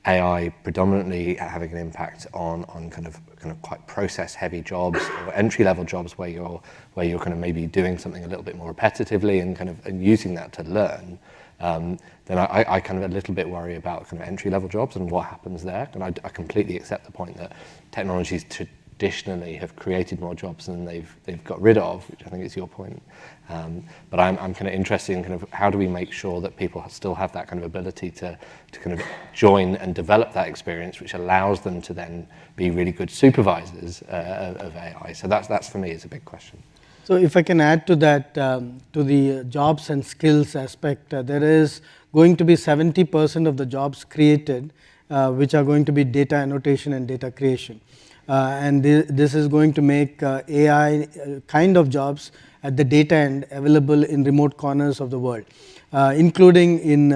AI predominantly having an impact on kind of quite process-heavy jobs or entry-level jobs where you're kind of maybe doing something a little bit more repetitively and using that to learn, then I kind of a little bit worry about kind of entry-level jobs and what happens there. And I completely accept the point that technologies traditionally have created more jobs than they've got rid of, which I think is your point. But I'm kind of interested in kind of how do we make sure that people still have that kind of ability to kind of join and develop that experience, which allows them to then be really good supervisors of AI. So that's for me is a big question. So if I can add to that, to the jobs and skills aspect, there is going to be 70% of the jobs created which are going to be data annotation and data creation. And this is going to make AI kind of jobs at the data end available in remote corners of the world, including in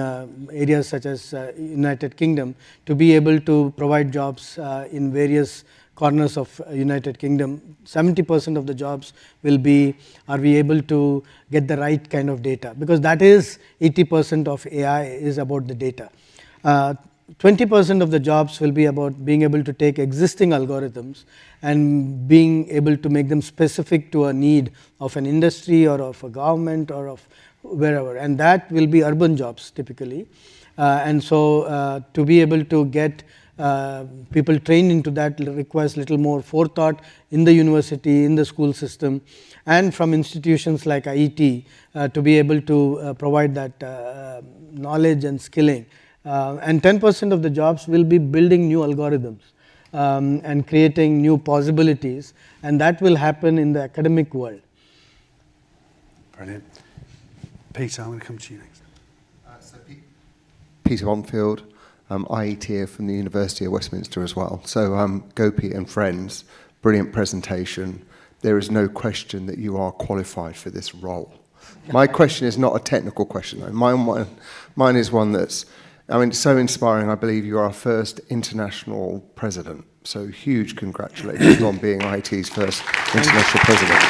areas such as United Kingdom, to be able to provide jobs in various corners of United Kingdom. 70% of the jobs will be, are we able to get the right kind of data? Because that is 80% of AI is about the data. 20% of the jobs will be about being able to take existing algorithms and being able to make them specific to a need of an industry or of a government or of wherever, and that will be urban jobs typically. And so to be able to get people trained into that requires little more forethought in the university, in the school system, and from institutions like IET to be able to provide that knowledge and skilling. And 10% of the jobs will be building new algorithms and creating new possibilities, and that will happen in the academic world. Brilliant. Peter, I'm going to come to you next. Peter Onfield, IET here from the University of Westminster as well. So Gopi and friends, brilliant presentation. There is no question that you are qualified for this role. My question is not a technical question though. Mine is one that's, I mean, so inspiring. I believe you are our first international president. So huge congratulations on being IET's first international president.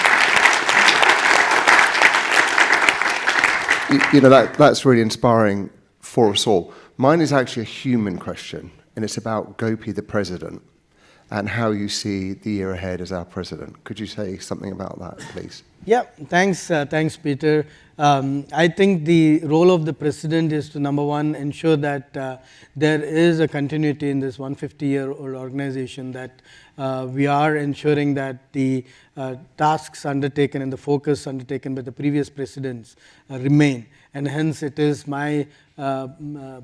You know, that's really inspiring for us all. Mine is actually a human question, and it's about Gopi, the president, and how you see the year ahead as our president. Could you say something about that, please? Yeah, thanks, Peter. I think the role of the president is to, number one, ensure that there is a continuity in this 150-year-old organization, that we are ensuring that the tasks undertaken and the focus undertaken by the previous presidents remain. And hence, it is my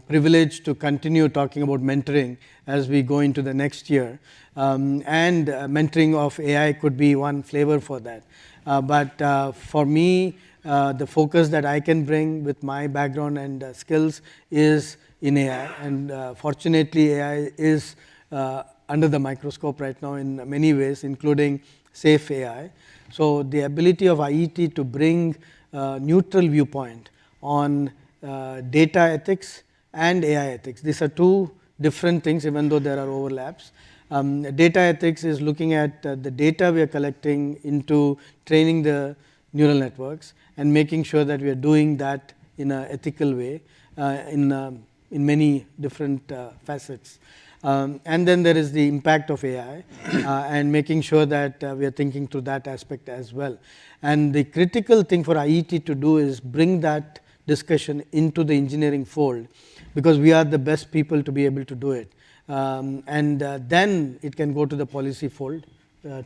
privilege to continue talking about mentoring as we go into the next year. And mentoring of AI could be one flavor for that. But for me, the focus that I can bring with my background and skills is in AI. And fortunately, AI is under the microscope right now in many ways, including safe AI. So the ability of IET to bring a neutral viewpoint on data ethics and AI ethics. These are two different things, even though there are overlaps. Data ethics is looking at the data we are collecting into training the neural networks and making sure that we are doing that in an ethical way in many different facets. And then there is the impact of AI and making sure that we are thinking through that aspect as well. And the critical thing for IET to do is bring that discussion into the engineering fold, because we are the best people to be able to do it. And then it can go to the policy fold.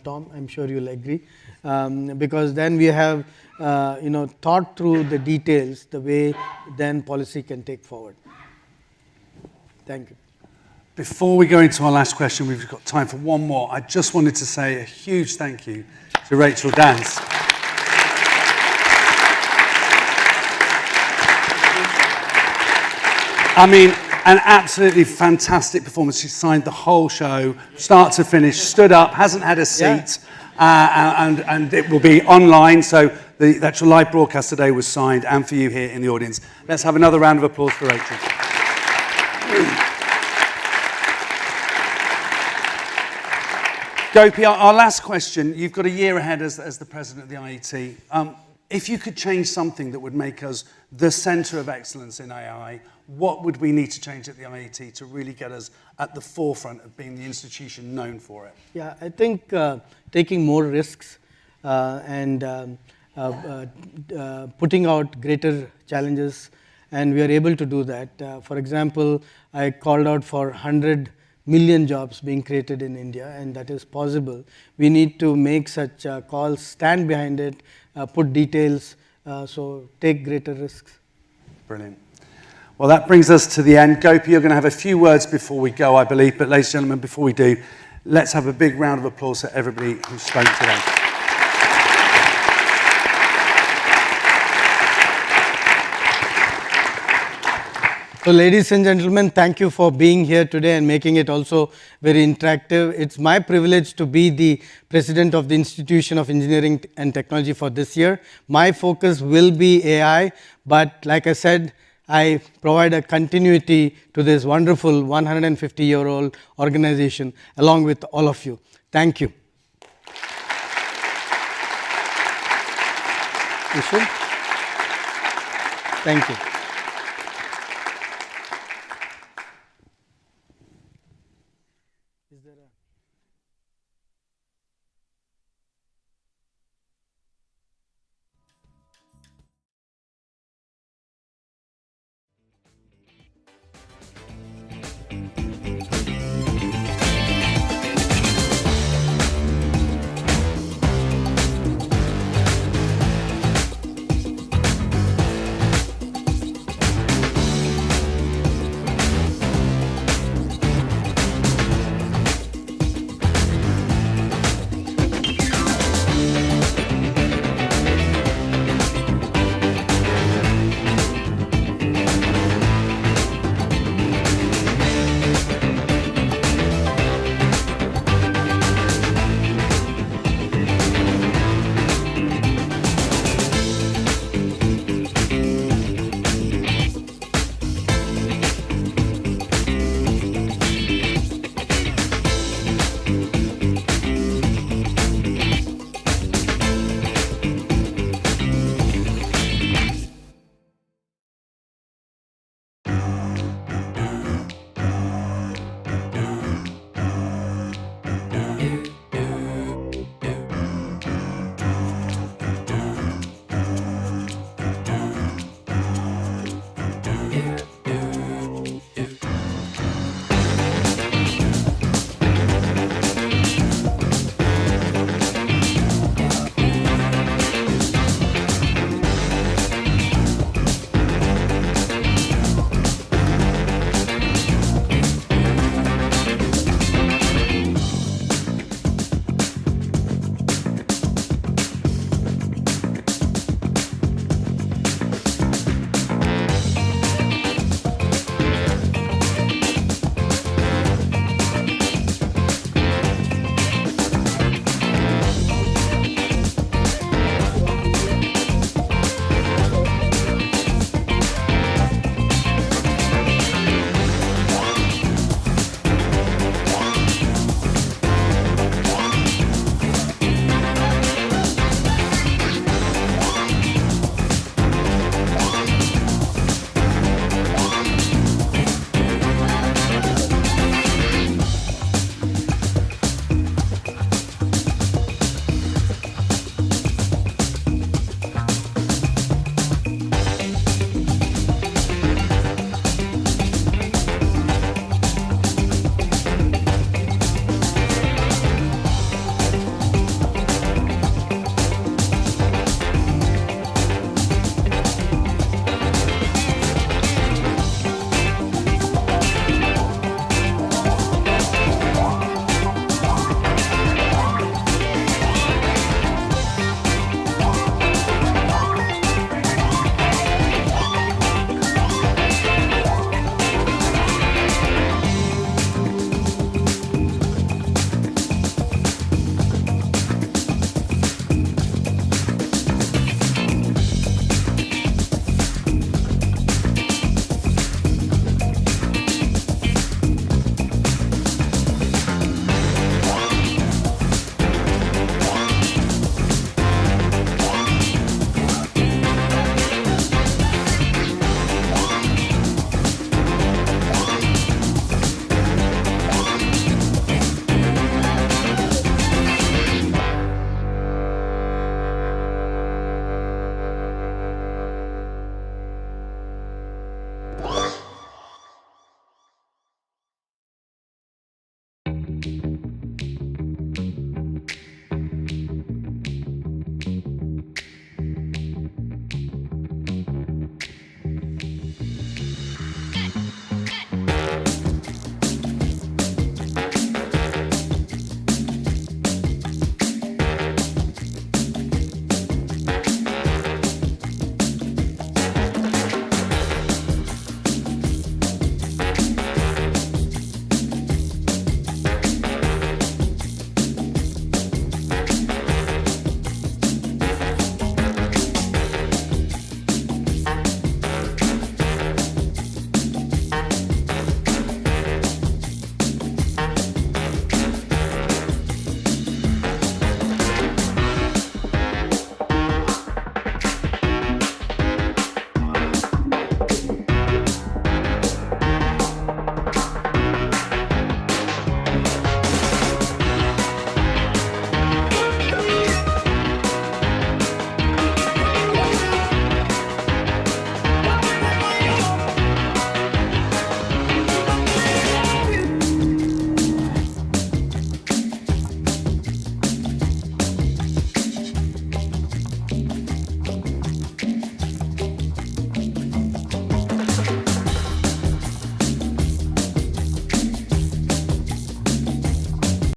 Tom, I'm sure you'll agree, because then we have thought through the details the way then policy can take forward. Thank you. Before we go into our last question, we've got time for one more. I just wanted to say a huge thank you to Rachel Dance. I mean, an absolutely fantastic performance. She signed the whole show, start to finish, stood up, hasn't had a seat, and it will be online. So the actual live broadcast today was signed, and for you here in the audience. Let's have another round of applause for Rachel. Gopi, our last question. You've got a year ahead as the president of the IET. If you could change something that would make us the centre of excellence in AI, what would we need to change at the IET to really get us at the forefront of being the institution known for it? Yeah, I think taking more risks and putting out greater challenges, and we are able to do that. For example, I called out for 100 million jobs being created in India, and that is possible. We need to make such calls, stand behind it, put details, so take greater risks. Brilliant. Well, that brings us to the end. Gopi, you're going to have a few words before we go, I believe, but ladies and gentlemen, before we do, let's have a big round of applause for everybody who spoke today. So ladies and gentlemen, thank you for being here today and making it also very interactive. It's my privilege to be the president of the Institution of Engineering and Technology for this year. My focus will be AI, but like I said, I provide a continuity to this wonderful 150-year-old organization along with all of you. Thank you. You should. Thank you.